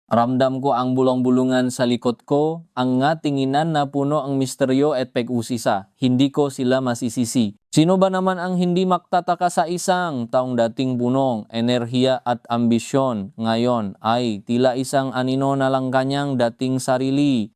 S1: Ramdam ko ang bulong-bulungan sa likod ko, ang nga tinginan na puno ang misteryo at pag-usisa. Hindi ko sila masisisi. Sino ba naman ang hindi maktataka sa isang taong dating punong enerhiya at ambisyon ngayon ay tila isang anino na lang kanyang dating sarili.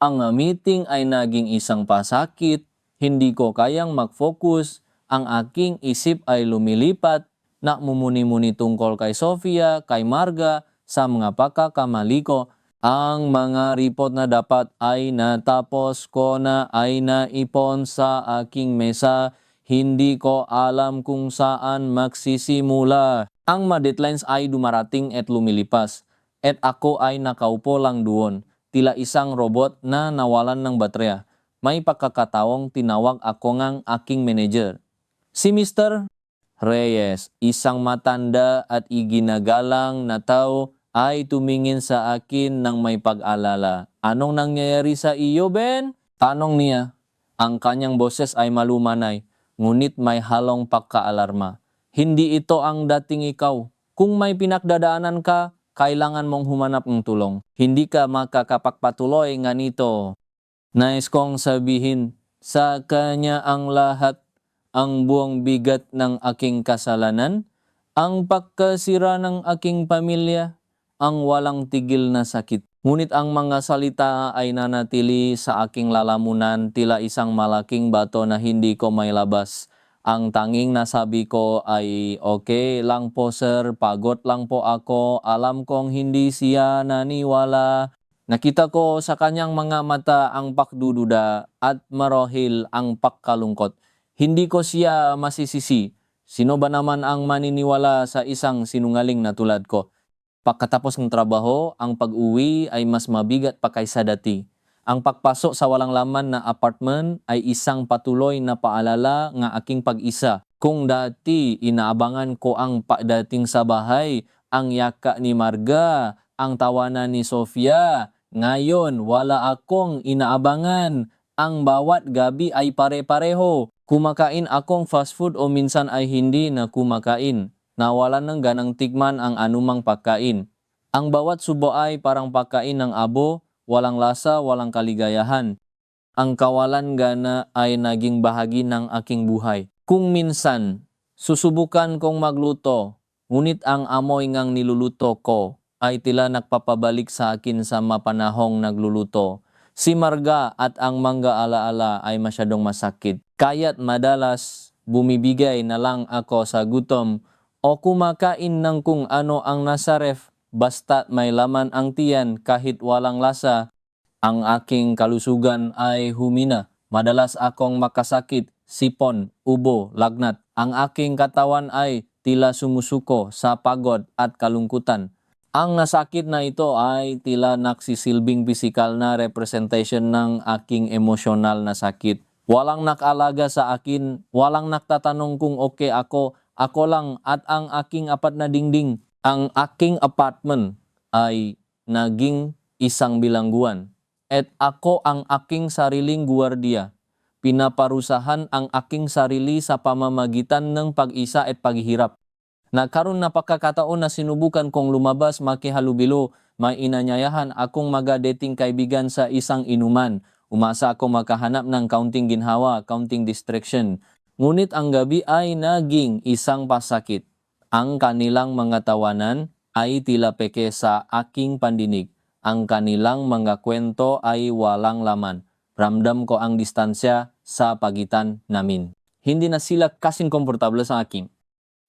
S1: Ang meeting ay naging isang pasakit, hindi ko kayang mag-focus, ang aking isip ay lumilipat, nakmumuni-muni tungkol kay Sofia, kay Marga, sa mga pagkakamali ko. Ang mga report na dapat ay natapos ko na ay naipon sa aking mesa. Hindi ko alam kung saan magsisimula. Ang mga deadlines ay dumarating at lumilipas. At ako ay nakaupo lang doon. Tila isang robot na nawalan ng baterya. May pagkakataong tinawag ako ngang aking manager. Si Mr. Reyes, isang matanda at iginagalang na tao, ay tumingin sa akin ng may pag-alala. Anong nangyayari sa iyo, Ben? Tanong niya. Ang kanyang boses ay malumanay, ngunit may halong pagkaalarma. Hindi ito ang dating ikaw. Kung may pinagdadaanan ka, kailangan mong humanap ng tulong. Hindi ka makakapagpatuloy nga nito. Nais kong sabihin, sa kanya ang lahat, ang buong bigat ng aking kasalanan, ang pagkasira ng aking pamilya, ang walang tigil na sakit. Ngunit ang mga salita ay nanatili sa aking lalamunan tila isang malaking bato na hindi ko may labas. Ang tanging nasabi ko ay, okay lang po sir, pagod lang po ako, alam kong hindi siya naniwala. Nakita ko sa kanyang mga mata ang pakdududa at marahil ang pagkalungkot. Hindi ko siya masisisi. Sino ba naman ang maniniwala sa isang sinungaling na tulad ko? Pagkatapos ng trabaho, ang pag-uwi ay mas mabigat pa kaysa dati. Ang pagpasok sa walang laman na apartment ay isang patuloy na paalala ng aking pag-isa. Kung dati inaabangan ko ang pagdating sa bahay, ang yaka ni Marga, ang tawanan ni Sofia, ngayon wala akong inaabangan. Ang bawat gabi ay pare-pareho. Kumakain akong fast food o minsan ay hindi na kumakain. Nawalan ng ganang tikman ang anumang pagkain. Ang bawat subo ay parang pagkain ng abo, walang lasa, walang kaligayahan. Ang kawalan gana ay naging bahagi ng aking buhay. Kung minsan, susubukan kong magluto, ngunit ang amoy ngang niluluto ko ay tila nagpapabalik sa akin sa mapanahong nagluluto. Si Marga at ang mga alaala ay masyadong masakit. Kaya't madalas bumibigay na lang ako sa gutom o kumakain ng kung ano ang nasa ref basta may laman ang tiyan kahit walang lasa. Ang aking kalusugan ay humina. Madalas akong makasakit, sipon, ubo, lagnat. Ang aking katawan ay tila sumusuko sa pagod at kalungkutan. Ang nasakit na ito ay tila nagsisilbing pisikal na representation ng aking emosyonal na sakit. Walang nakalaga sa akin, walang nagtatanong kung okay ako lang at ang aking apat na dingding. Ang aking apartment ay naging isang bilangguan at ako ang aking sariling guwardiya. Pinaparusahan ang aking sarili sa pamamagitan ng pag-isa at paghihirap. Nagkaroon na pagkakataon na sinubukan kong lumabas makihalubilo, may inanyayahan akong mga-dating kaibigan sa isang inuman. Umasa ako makahanap ng kaunting ginhawa, kaunting distraction. Ngunit ang gabi ay naging isang pasakit. Ang kanilang mga tawanan ay tila peke sa aking pandinig. Ang kanilang mga kwento ay walang laman. Ramdam ko ang distansya sa pagitan namin. Hindi na sila kasing komportable sa akin.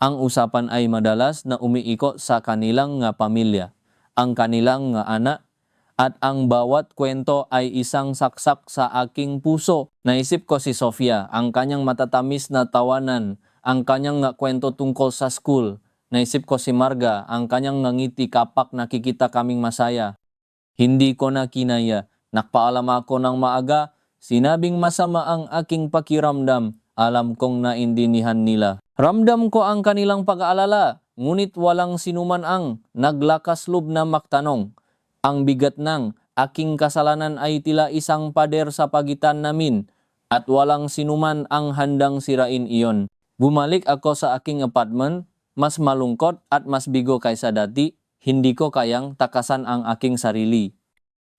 S1: Ang usapan ay madalas na umiikot sa kanilang nga pamilya, ang kanilang nga anak, at ang bawat kwento ay isang saksak sa aking puso. Naisip ko si Sofia, ang kanyang matatamis na tawanan, ang kanyang nga kwento tungkol sa school, Naisip ko si Marga, ang kanyang ngangiti kapak nakikita kaming masaya. Hindi ko na kinaya. Nakpaalam ako ng maaga, sinabing masama ang aking pakiramdam. Alam kong naintindihan nila. Ramdam ko ang kanilang pag-aalala, ngunit walang sinuman ang naglakas loob na magtanong. Ang bigat ng aking kasalanan ay tila isang pader sa pagitan namin at walang sinuman ang handang sirain iyon. Bumalik ako sa aking apartment, mas malungkot at mas bigo kaysa dati. Hindi ko kayang takasan ang aking sarili.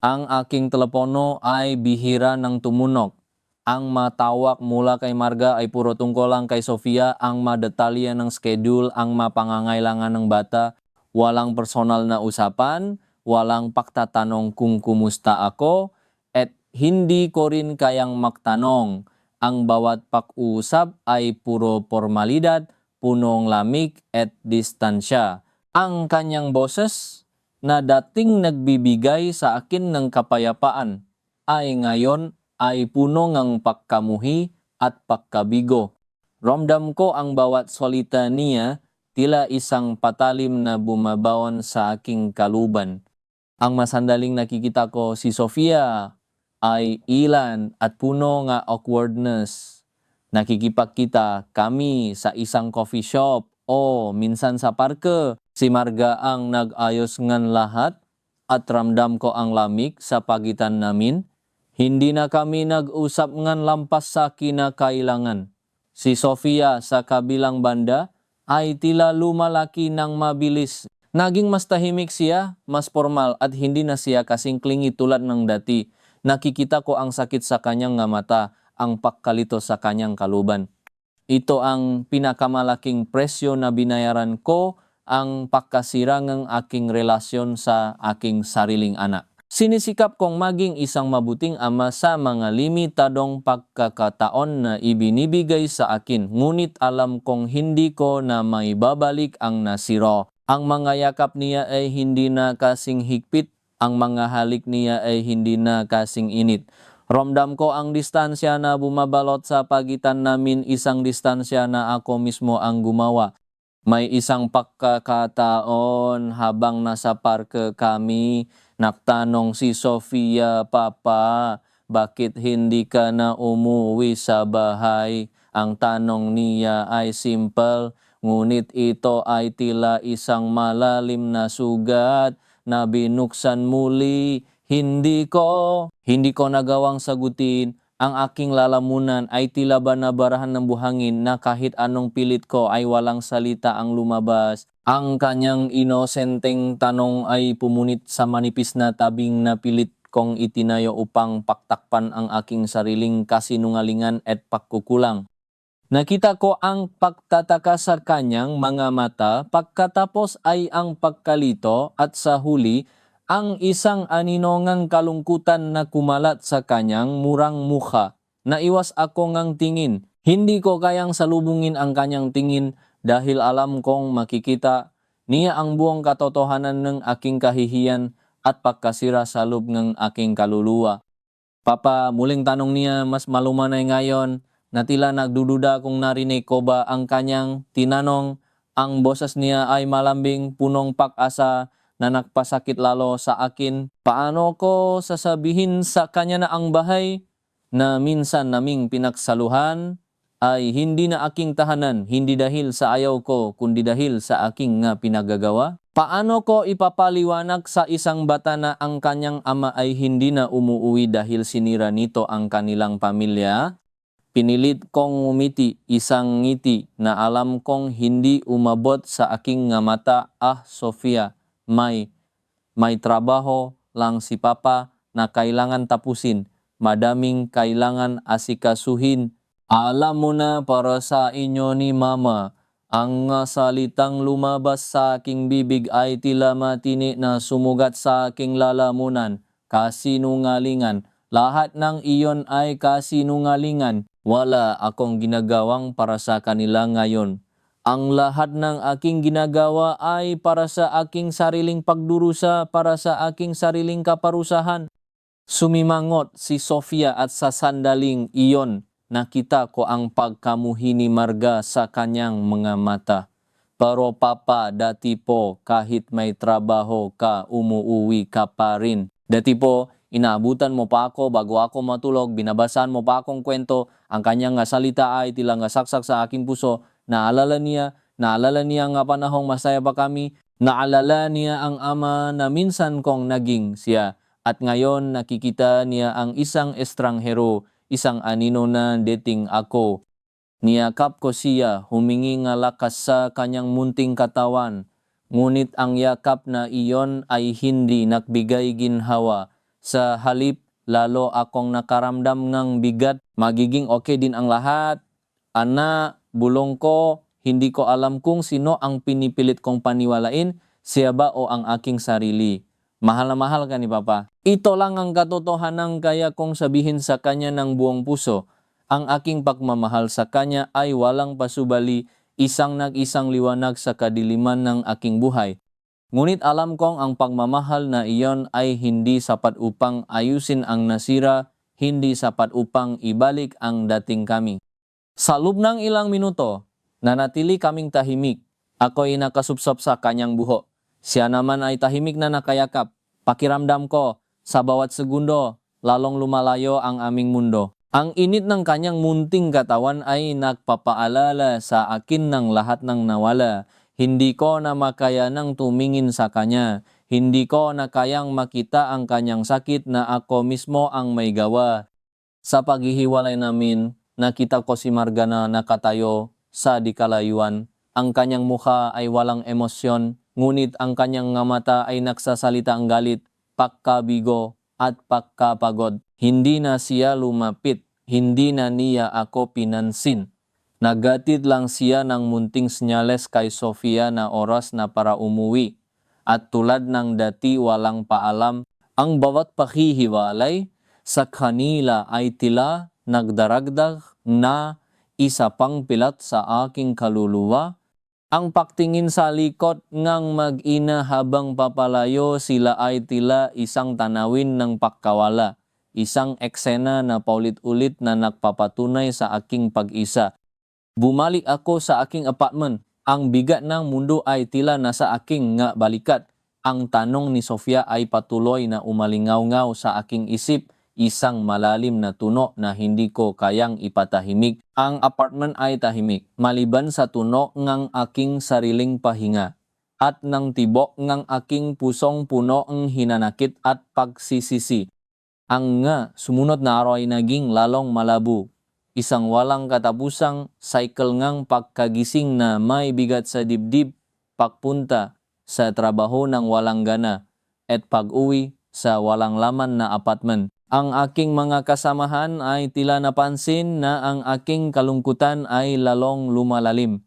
S1: Ang aking telepono ay bihira ng tumunog. Ang matawag mula kay Marga ay puro tungkol lang kay Sofia, ang madetalya ng schedule, ang mapangangailangan ng bata. Walang personal na usapan, walang pagtatanong kung kumusta ako, at hindi ko rin kayang magtanong. Ang bawat pag-uusap ay puro formalidad, punong lamig at distansya. Ang kanyang boses na dating nagbibigay sa akin ng kapayapaan ay ngayon ay puno ng pagkamuhi at pagkabigo. Ramdam ko ang bawat salita niya tila isang patalim na bumabaon sa aking kaluban. Ang masandaling nakikita ko si Sofia ay ilan at puno nga awkwardness. Nakikipagkita kami sa isang coffee shop o minsan sa parke. Si Marga ang nag-ayos ngan lahat at ramdam ko ang lamig sa pagitan namin. Hindi na kami nag-usap ngan lampas sa kinakailangan. Si Sofia sa kabilang banda ay tila lumalaki ng mabilis. Naging mas tahimik siya, mas formal at hindi na siya kasing clingy tulad ng dati. Nakikita ko ang sakit sa kanyang nga mata, ang pagkalito sa kanyang kaluban. Ito ang pinakamalaking presyo na binayaran ko, ang pagkasira ng aking relasyon sa aking sariling anak. Sinisikap kong maging isang mabuting ama sa mga limitadong pagkakataon na ibinibigay sa akin, ngunit alam kong hindi ko na maibabalik ang nasiro. Ang mga yakap niya ay hindi na kasing higpit, ang mga halik niya ay hindi na kasing init. Ramdam ko ang distansya na bumabalot sa pagitan namin, isang distansya na ako mismo ang gumawa. May isang pagkakataon habang nasa parke kami, nagtanong si Sofia, "Papa, bakit hindi ka na umuwi sa bahay?" Ang tanong niya ay simple, ngunit ito ay tila isang malalim na sugat na binuksan muli. Hindi ko nagawang sagutin. Ang aking lalamunan ay tila ba nabarahan ng buhangin na kahit anong pilit ko ay walang salita ang lumabas. Ang kanyang inosenteng tanong ay pumunit sa manipis na tabing na pilit kong itinayo upang paktakpan ang aking sariling kasinungalingan at pagkukulang. Nakita ko ang pagtataka sa kanyang mga mata, pagkatapos ay ang pagkalito at sa huli, ang isang aninongang kalungkutan na kumalat sa kanyang murang mukha. Naiwas ako ngang tingin. Hindi ko kayang salubungin ang kanyang tingin dahil alam kong makikita niya ang buong katotohanan ng aking kahihiyan at pagkasira sa loob ng aking kaluluwa. Papa, muling tanong niya mas malumanay ngayon na tila nagdududa kung narinig ko ba ang kanyang tinanong. Ang boses niya ay malambing, punong pag-asa na nagpasakit lalo sa akin. Paano ko sasabihin sa kanya na ang bahay na minsan naming pinagsaluhan ay hindi na aking tahanan, hindi dahil sa ayaw ko, kundi dahil sa aking nga pinagagawa? Paano ko ipapaliwanag sa isang bata na ang kanyang ama ay hindi na umuwi dahil sinira nito ang kanilang pamilya? Pinilit kong ngumiti, isang ngiti na alam kong hindi umabot sa aking nga mata. Sofia, may trabaho lang si Papa na kailangan tapusin. Madaming kailangan asikasuhin. Alam mo na, para sa inyo ni Mama, ang salitang lumabas sa aking bibig ay tila matini na sumugat sa aking lalamunan. Kasinungalingan. Lahat ng iyon ay kasinungalingan. Wala akong ginagawang para sa kanila ngayon. Ang lahat ng aking ginagawa ay para sa aking sariling pagdurusa, para sa aking sariling kaparusahan. Sumimangot si Sofia at sa sandaling iyon, nakita ko ang pagkamuhi ni Marga sa kanyang mga mata. Pero papa, dati po, kahit may trabaho ka, umuuwi ka pa rin. Dati po, inaabutan mo pa ako bago ako matulog, binabasan mo pa akong kwento, ang kanyang nga salita ay tila nga saksak sa aking puso. Naalala niya nga panahong masaya pa kami, naalala niya ang ama na minsan kong naging siya. At ngayon nakikita niya ang isang estranghero, isang anino na dating ako. Niyakap ko siya, humingi nga lakas sa kanyang munting katawan. Ngunit ang yakap na iyon ay hindi nagbigay ginhawa. Sa halip, lalo akong nakaramdam ng bigat. Magiging okay din ang lahat. Ana, bulong ko, hindi ko alam kung sino ang pinipilit kong paniwalain, siya ba o ang aking sarili. Mahal na mahal ka ni Papa. Ito lang ang katotohanan kaya kong sabihin sa kanya ng buong puso. Ang aking pagmamahal sa kanya ay walang pasubali, isang nag-isang liwanag sa kadiliman ng aking buhay. Ngunit alam kong ang pagmamahal na iyon ay hindi sapat upang ayusin ang nasira, hindi sapat upang ibalik ang dating kami. Sa loob ng ilang minuto, nanatili kaming tahimik. Ako'y nakasupsop sa kanyang buhok. Siya naman ay tahimik na nakayakap. Pakiramdam ko, sa bawat segundo, lalong lumalayo ang aming mundo. Ang init ng kanyang munting katawan ay nagpapaalala sa akin ng lahat ng nawala. Hindi ko na makayanang tumingin sa kanya. Hindi ko na kayang makita ang kanyang sakit na ako mismo ang may gawa. Sa paghihiwalay namin, nakita ko si Marga na nakatayo sa dikalayuan. Ang kanyang mukha ay walang emosyon, ngunit ang kanyang nga mata ay nagsasalita ang galit, pagkabigo at pagkapagod. Hindi na siya lumapit, hindi na niya ako pinansin. Nagatid lang siya ng munting senyales kay Sofia na oras na para umuwi. At tulad ng dati walang paalam, ang bawat pakihiwalay sa kanila ay tila nagdaragdag na isa pang pilat sa aking kaluluwa. Ang pagtingin sa likod ngang mag-ina habang papalayo sila ay tila isang tanawin ng pagkawala. Isang eksena na paulit-ulit na nagpapatunay sa aking pag-isa. Bumalik ako sa aking apartment. Ang bigat ng mundo ay tila nasa aking nga balikat. Ang tanong ni Sofia ay patuloy na umalingaw-ngaw sa aking isip. Isang malalim na tunog na hindi ko kayang ipatahimik. Ang apartment ay tahimik, maliban sa tunog ng aking sariling pahinga. At ng tibok ng aking pusong puno ng hinanakit at pagsisisi. Ang nga sumunod na araw ay naging lalong malabo. Isang walang katapusang cycle ngang pagkagising na may bigat sa dibdib, pagpunta sa trabaho ng walang gana, at pag-uwi sa walang laman na apartment. Ang aking mga kasamahan ay tila napansin na ang aking kalungkutan ay lalong lumalalim.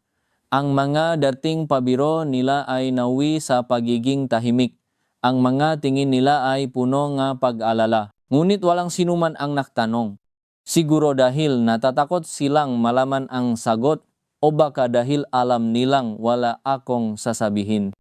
S1: Ang mga dating pabiro nila ay nawi sa pagiging tahimik. Ang mga tingin nila ay puno nga pag-alala. Ngunit walang sinuman ang nagtanong. Siguro dahil natatakot silang malaman ang sagot o baka dahil alam nilang wala akong sasabihin.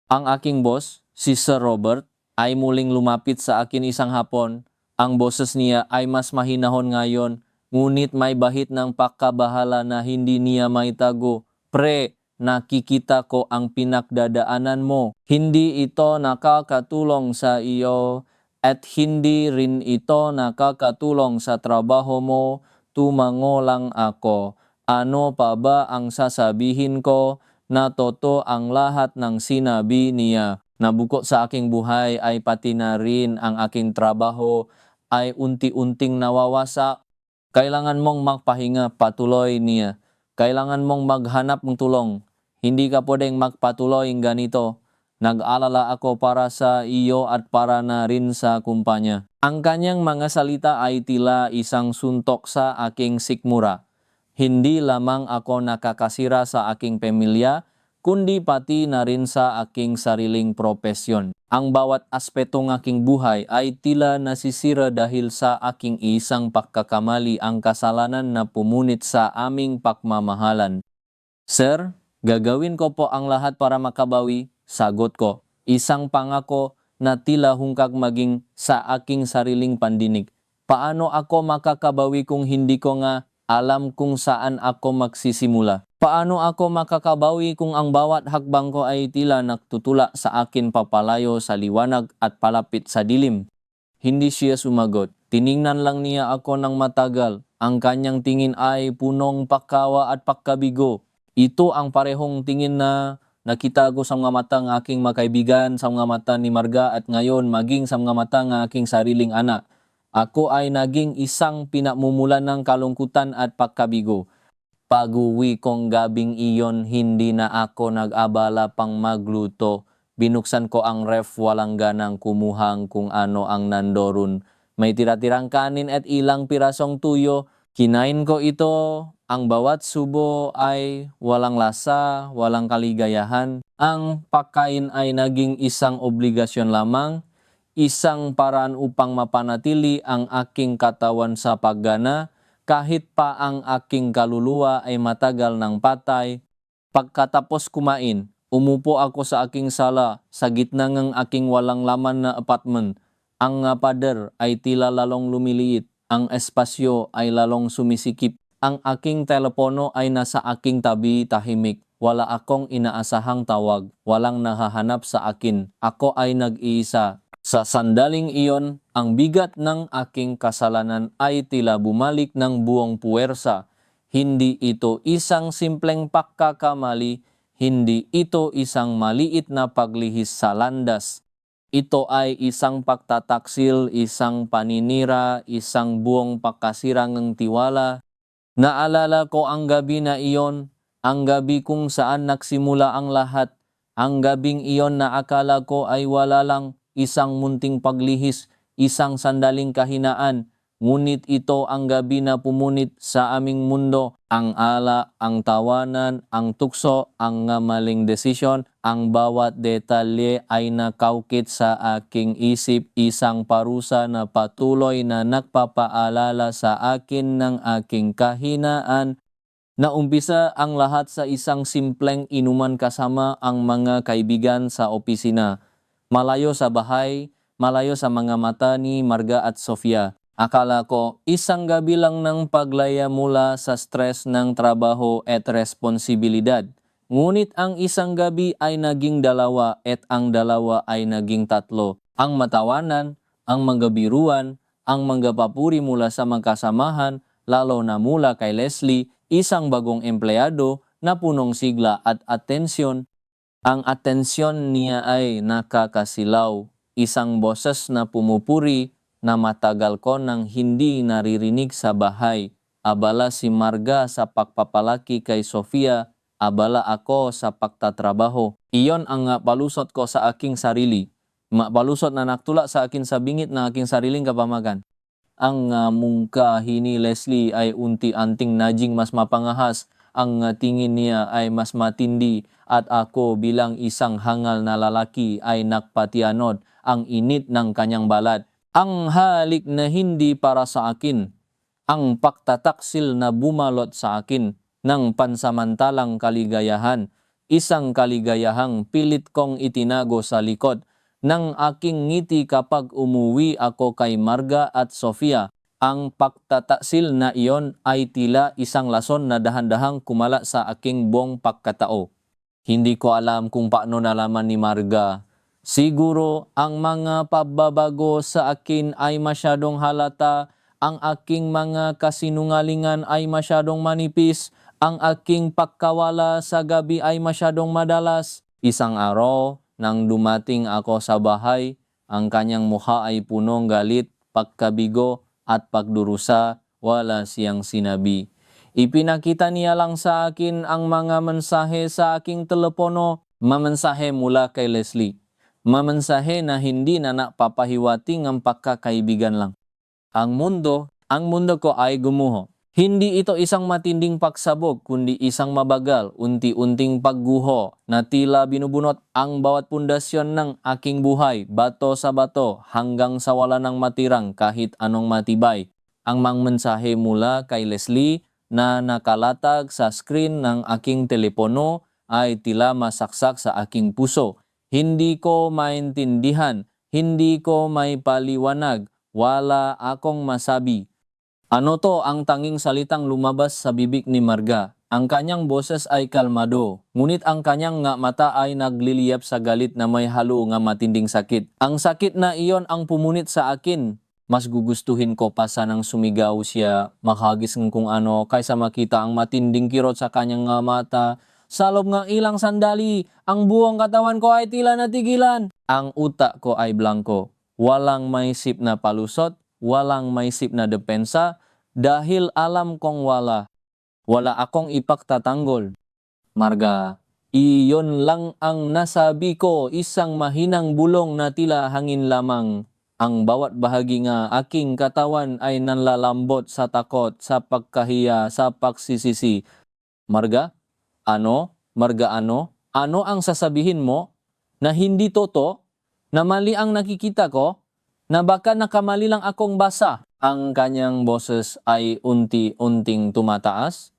S1: Ang aking boss, si Sir Robert, ay muling lumapit sa akin isang hapon. Ang boses niya ay mas mahinahon ngayon, ngunit may bahid ng pagkabahala na hindi niya maitago. Pre, nakikita ko ang pinagdadaanan mo. Hindi ito nakakatulong sa iyo at hindi rin ito nakakatulong sa trabaho mo. Tumango lang ako. Ano pa ba ang sasabihin ko? Na totoo ang lahat ng sinabi niya. Nabuko sa aking buhay ay pati na rin ang aking trabaho ay unti-unting nawawasa. Kailangan mong magpahinga, patuloy niya. Kailangan mong maghanap ng tulong. Hindi ka pwedeng magpatuloy ganito. Nag-alala ako para sa iyo at para na rin sa kumpanya. Ang kanyang mga salita ay tila isang suntok sa aking sikmura. Hindi lamang ako nakakasira sa aking pamilya, kundi pati na rin sa aking sariling propesyon. Ang bawat aspeto ng aking buhay ay tila nasisira dahil sa aking isang pagkakamali, ang kasalanan na pumunit sa aming pagmamahalan. Sir, gagawin ko po ang lahat para makabawi, sagot ko. Isang pangako na tila hungkag maging sa aking sariling pandinig. Paano ako makakabawi kung hindi ko nga Alam kung saan ako magsisimula. Paano ako makakabawi kung ang bawat hakbang ko ay tila nagtutula sa akin papalayo sa liwanag at palapit sa dilim? Hindi siya sumagot. Tiningnan lang niya ako ng matagal. Ang kanyang tingin ay punong pagkawa at pagkabigo. Ito ang parehong tingin na nakita ko sa mga mata ng aking makaibigan, sa mga mata ni Marga at ngayon maging sa mga mata ng aking sariling anak. Ako ay naging isang pinamumulan ng kalungkutan at pagkabigo. Pag-uwi kong gabing iyon, hindi na ako nag-abala pang magluto. Binuksan ko ang ref, walang ganang kumuhang kung ano ang nandoron. May tira-tirang kanin at ilang pirasong tuyo. Kinain ko ito. Ang bawat subo ay walang lasa, walang kaligayahan. Ang pagkain ay naging isang obligasyon lamang, isang paraan upang mapanatili ang aking katawan sa paggana, kahit pa ang aking kaluluwa ay matagal ng patay. Pagkatapos kumain, umupo ako sa aking sala sa gitna ng aking walang laman na apartment. Ang pader ay tila lalong lumiliit, ang espasyo ay lalong sumisikip. Ang aking telepono ay nasa aking tabi tahimik. Wala akong inaasahang tawag, walang nahahanap sa akin. Ako ay nag-iisa. Sa sandaling iyon, ang bigat ng aking kasalanan ay tila bumalik ng buong puwersa. Hindi ito isang simpleng pagkakamali, hindi ito isang maliit na paglihis sa landas. Ito ay isang pagtataksil, isang paninira, isang buong pagkasirang ng tiwala. Naalala ko ang gabi na iyon, ang gabi kung saan nagsimula ang lahat. Ang gabing iyon na akala ko ay wala lang, isang munting paglihis, isang sandaling kahinaan. Ngunit ito ang gabi na pumunit sa aming mundo. Ang ala, ang tawanan, ang tukso, ang maling desisyon, ang bawat detalye ay nakaukit sa aking isip, isang parusa na patuloy na nagpapaalala sa akin ng aking kahinaan. Naumpisa ang lahat sa isang simpleng inuman kasama ang mga kaibigan sa opisina. Malayo sa bahay, malayo sa mga mata ni Marga at Sofia. Akala ko isang gabi lang ng paglaya mula sa stress ng trabaho at responsibilidad. Ngunit ang isang gabi ay naging dalawa at ang dalawa ay naging tatlo. Ang matawanan, ang magabiruan, ang magapapuri mula sa magkasamahan, lalo na mula kay Leslie, isang bagong empleyado na punong sigla at atensyon. Ang atensyon niya ay nakakasilaw, isang boses na pumupuri na matagal ko nang hindi naririnig sa bahay. Abala si Marga sa pagpapalaki kay Sofia, abala ako sa pagtatrabaho. Iyon ang palusot ko sa aking sarili. Palusot na naktula sa akin sa bingit na aking sariling kapamagan. Ang mungkahi ni Leslie ay unti-anting naging mas mapangahas. Ang tingin niya ay mas matindi at ako bilang isang hangal na lalaki ay nakpatianod ang init ng kanyang balat. Ang halik na hindi para sa akin, ang pagtataksil na bumalot sa akin ng pansamantalang kaligayahan, isang kaligayahang pilit kong itinago sa likod ng aking ngiti kapag umuwi ako kay Marga at Sofia. Ang pagtataksil na iyon ay tila isang lason na dahan-dahang kumala sa aking buong pagkatao. Hindi ko alam kung paano nalaman ni Marga. Siguro ang mga pababago sa akin ay masyadong halata, ang aking mga kasinungalingan ay masyadong manipis, ang aking pagkawala sa gabi ay masyadong madalas. Isang araw, nang dumating ako sa bahay, ang kanyang mukha ay punong galit, pagkabigo at pagdurusa, wala siyang sinabi. Ipinakita niya lang sa akin ang mga mensahe sa aking telepono, mamensahe mula kay Leslie. Mamensahe na hindi na napapahiwating ang pagkakaibigan lang. Ang mundo ko ay gumuho. Hindi ito isang matinding pagsabog, kundi isang mabagal, unti-unting pagguho na tila binubunot ang bawat pundasyon ng aking buhay, bato sa bato, hanggang sa wala nang matirang kahit anong matibay. Ang mga mensahe mula kay Leslie na nakalatag sa screen ng aking telepono ay tila masaksak sa aking puso. Hindi ko maintindihan, hindi ko may paliwanag, wala akong masabi. Ano to ang tanging salitang lumabas sa bibig ni Marga? Ang kanyang boses ay kalmado, ngunit ang kanyang nga mata ay nagliliyap sa galit na may halo nga matinding sakit. Ang sakit na iyon ang pumunit sa akin. Mas gugustuhin ko pa sanang sumigaw siya, makagis ng kung ano, kaysa makita ang matinding kirot sa kanyang nga mata. Sa loob ng ilang sandali, ang buong katawan ko ay tila natigilan. Ang utak ko ay blanco. Walang maisip na palusot, walang maisip na depensa, dahil alam kong wala akong ipagtatanggol. Marga, iyon lang ang nasabi ko, isang mahinang bulong na tila hangin lamang. Ang bawat bahagi nga aking katawan ay nanlalambot sa takot, sa pagkahiya, sa pagsisisi. Marga, ano? Marga, ano? Ano ang sasabihin mo? Na hindi totoo? Na mali ang nakikita ko? Na baka nakamali lang akong basa? Ang kanyang boses ay unti-unting tumataas.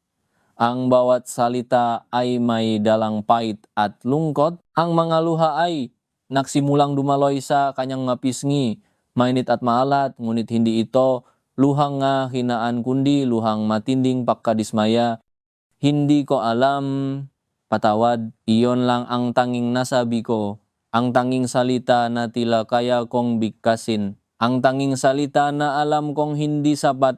S1: Ang bawat salita ay may dalang pait at lungkot. Ang mga luha ay nagsimulang dumaloy sa kanyang mga pisngi. Mainit at maalat, ngunit hindi ito luhang nga hinaan kundi luhang matinding pagkadismaya. Hindi ko alam, patawad, iyon lang ang tanging nasabi ko. Ang tanging salita na tila kaya kong bigkasin. Ang tanging salita na alam kong hindi sapat.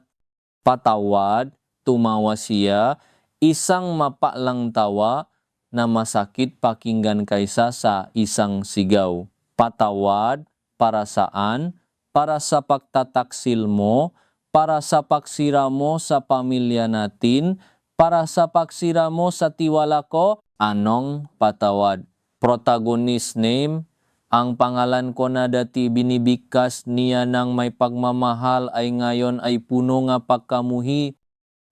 S1: Patawad, tumawa siya, isang mapalang tawa na masakit pakinggan kaysa sa isang sigaw. Patawad, para saan? Para sa pagtataksil mo, para sa pagsira mo sa pamilya natin, para sa pagsira mo sa tiwala ko. Anong patawad? Protagonist name, ang pangalan ko na dati binibigkas niya ng may pagmamahal ay ngayon ay puno nga pagkamuhi.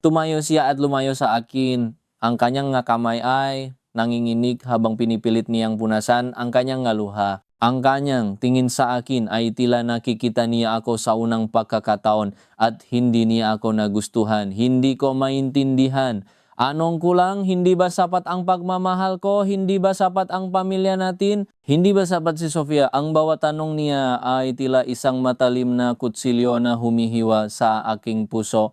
S1: Tumayo siya at lumayo sa akin. Ang kanyang nga kamay ay nanginginig habang pinipilit niyang punasan ang kanyang nga luha. Ang kanyang tingin sa akin ay tila nakikita niya ako sa unang pagkakataon at hindi niya ako nagustuhan. Hindi ko maintindihan. Anong kulang? Hindi ba sapat ang pagmamahal ko? Hindi ba sapat ang pamilya natin? Hindi ba sapat si Sofia? Ang bawat tanong niya ay tila isang matalim na kutsilyo na humihiwa sa aking puso.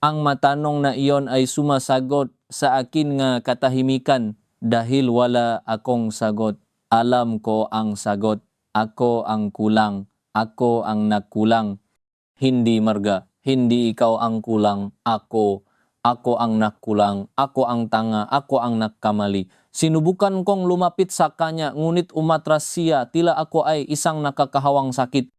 S1: Ang matanong na iyon ay sumasagot sa akin nga katahimikan dahil wala akong sagot. Alam ko ang sagot. Ako ang kulang. Ako ang nagkulang. Hindi, Marga. Hindi ikaw ang kulang. Ako. Ako ang nagkulang. Ako ang tanga. Ako ang nagkamali. Sinubukan kong lumapit sa kanya, ngunit umatras siya. Tila ako ay isang nakakahawang sakit.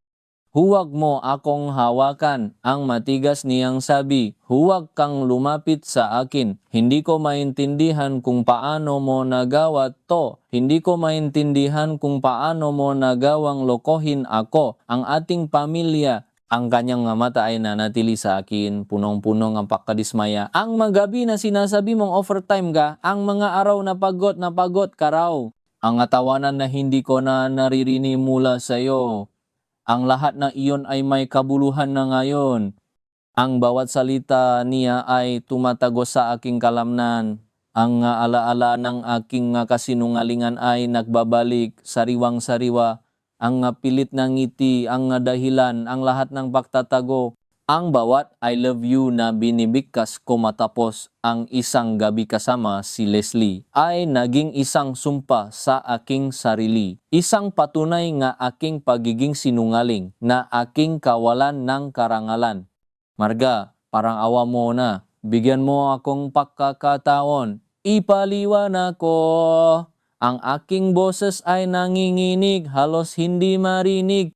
S1: Huwag mo akong hawakan, ang matigas niyang sabi. Huwag kang lumapit sa akin. Hindi ko maintindihan kung paano mo nagawa to. Hindi ko maintindihan kung paano mo nagawang lokohin ako, ang ating pamilya. Ang kanyang mata ay nanatili sa akin, punong-punong ang pagkadismaya. Ang magabi na sinasabi mong overtime ka, ang mga araw na pagod ka raw. Ang atawanan na hindi ko na naririnig mula sa iyo. Ang lahat na iyon ay may kabuluhan na ngayon. Ang bawat salita niya ay tumatagos sa aking kalamnan. Ang alaala ng aking kasinungalingan ay nagbabalik, sariwang-sariwa. Ang pilit ng ngiti, ang dahilan, ang lahat ng pagtatago. Ang bawat I love you na binibigkas ko matapos ang isang gabi kasama si Leslie ay naging isang sumpa sa aking sarili. Isang patunay nga aking pagiging sinungaling na aking kawalan ng karangalan. Marga, parang awa mo na. Bigyan mo akong pagkakataon. Ipaliwanag ko. Ang aking boses ay nanginginig, halos hindi marinig.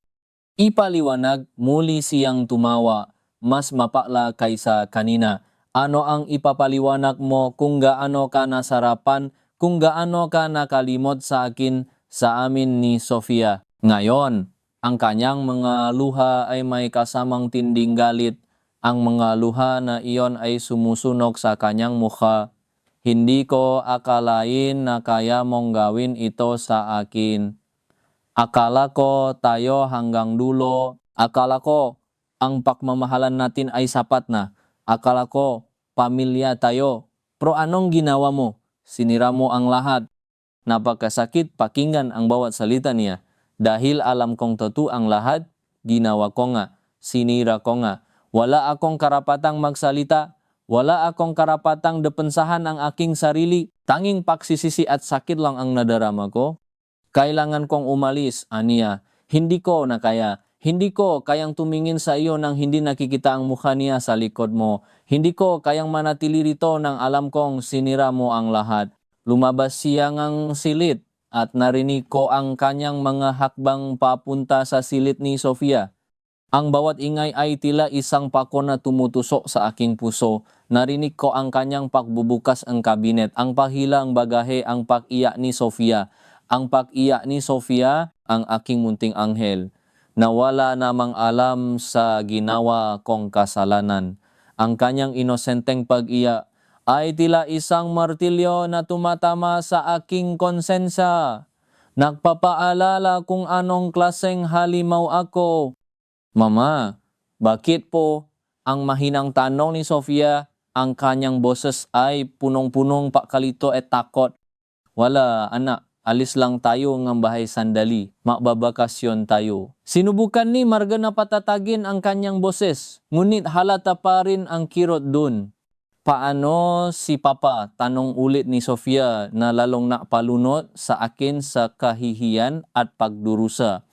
S1: Ipaliwanag, muli siyang tumawa. Mas mapakla kaysa kanina. Ano ang ipapaliwanag mo kung gaano ka nasarapan, kung gaano ka nakalimot sa akin, sa amin ni Sofia? Ngayon, ang kanyang mga luha ay may kasamang tinding galit. Ang mga luha na iyon ay sumusunog sa kanyang mukha. Hindi ko akalain na kaya mong gawin ito sa akin. Akala ko tayo hanggang dulo. Akala ko ang pagmamahalan natin ay sapat na. Akala ko pamilya tayo. Pero anong ginawa mo? Sinira mo ang lahat. Napakasakit pakinggan ang bawat salita niya. Dahil alam kong totoo ang lahat, ginawa ko nga. Sinira ko nga. Wala akong karapatang magsalita. Wala akong karapatang depensahan ang aking sarili. Tanging pagsisisi at sakit lang ang nadarama ko. Kailangan kong umalis, aniya. Hindi ko na kaya. Hindi ko kayang tumingin sa iyo nang hindi nakikita ang mukha niya sa likod mo. Hindi ko kayang manatili rito nang alam kong sinira mo ang lahat. Lumabas siya ngang silit at narinig ko ang kanyang mga hakbang papunta sa silit ni Sofia. Ang bawat ingay ay tila isang pako na tumutusok sa aking puso. Narinig ko ang kanyang pagbubukas ang kabinet, ang pahilang bagahe, ang pag-iyak ni Sofia. Ang pag-iyak ni Sofia, ang aking munting anghel. Nawala namang alam sa ginawa kong kasalanan. Ang kanyang inosenteng pag-iyak ay tila isang martilyo na tumatama sa aking konsensya. Nagpapaalala kung anong klaseng halimaw ako. Mama, bakit po ang mahinang tanong ni Sofia, ang kanyang boses ay punong-punong pakalito at takot? Wala, anak. Alis lang tayo ng bahay sandali. Magbabakasyon tayo. Sinubukan ni Marga na patatagin ang kanyang boses, ngunit halata pa rin ang kirot dun. Paano si Papa? Tanong ulit ni Sofia na lalong napalunod sa akin sa kahihiyan at pagdurusa.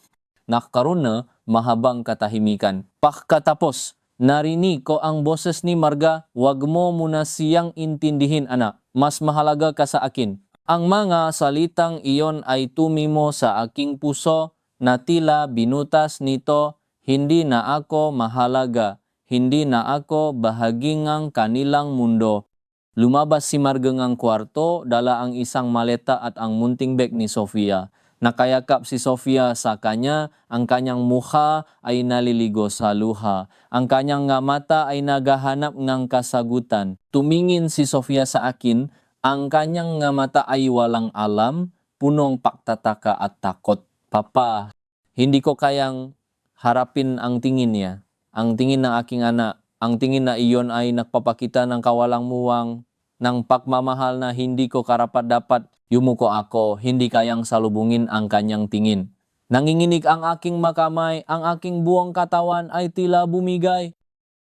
S1: Nakaroon na mahabang katahimikan. Pagkatapos, narinig ko ang boses ni Marga, "Wag mo muna siyang intindihin, anak. Mas mahalaga ka sa akin." Ang mga salitang iyon ay tumimo sa aking puso na tila binutas nito, hindi na ako mahalaga, hindi na ako bahagi ng kanilang mundo. Lumabas si Marga ng kwarto, dala ang isang maleta at ang munting bag ni Sofia. Nakayakap si Sofia sa kanya, ang kanyang mukha ay naliligo sa luha. Ang kanyang nga mata ay naghahanap ng kasagutan. Tumingin si Sofia sa akin, ang kanyang nga mata ay walang alam, punong pagtataka at takot. Papa, hindi ko kayang harapin ang tingin niya. Ang tingin ng aking anak, ang tingin na iyon ay nagpapakita ng kawalang muwang, ng pagmamahal na hindi ko karapat-dapat. Yumuko ako, hindi kayang salubungin ang kanyang tingin. Nanginginig ang aking makamay, ang aking buong katawan ay tila bumigay.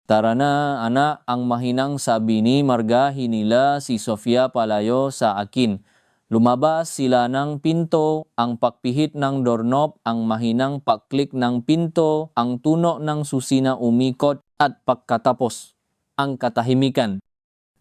S1: Tara na, anak, ang mahinang sabi ni Marga, hinila si Sofia palayo sa akin. Lumabas sila ng pinto, ang pagpihit ng doorknob, ang mahinang pagklik ng pinto, ang tunog ng susina umikot at pagkatapos, ang katahimikan.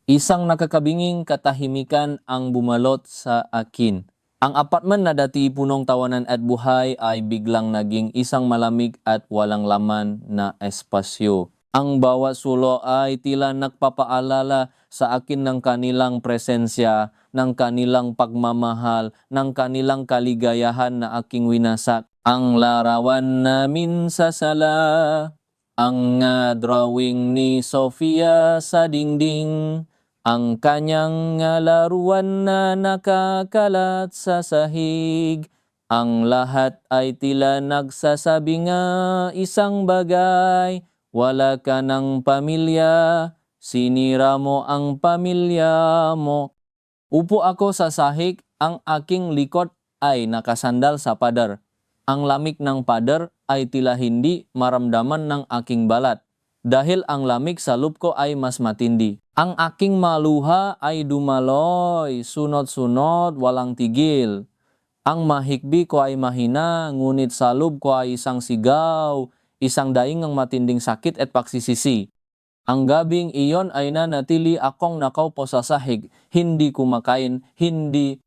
S1: Isang nakakabinging katahimikan ang bumalot sa akin. Ang apartment na dati punong tawanan at buhay ay biglang naging isang malamig at walang laman na espasyo. Ang bawat sulok ay tila nagpapaalala sa akin ng kanilang presensya, ng kanilang pagmamahal, ng kanilang kaligayahan na aking winasak. Ang larawan namin sa sala, ang drawing ni Sofia sa dingding, ang kanyang laruan na nakakalat sa sahig. Ang lahat ay tila nagsasabi nga isang bagay, wala ka ng pamilya, sinira mo ang pamilya mo. Upo ako sa sahig, ang aking likod ay nakasandal sa pader. Ang lamig ng pader ay tila hindi maramdaman ng aking balat, dahil ang lamig sa loob ko ay mas matindi. Ang aking maluha ay dumaloy, sunod-sunod, walang tigil. Ang mahikbi ko ay mahina, ngunit sa loob ko ay isang sigaw, isang daing ng matinding sakit at pagsisisi. Ang gabing iyon ay nanatili akong nakaupo sa sahig, hindi kumakain, hindi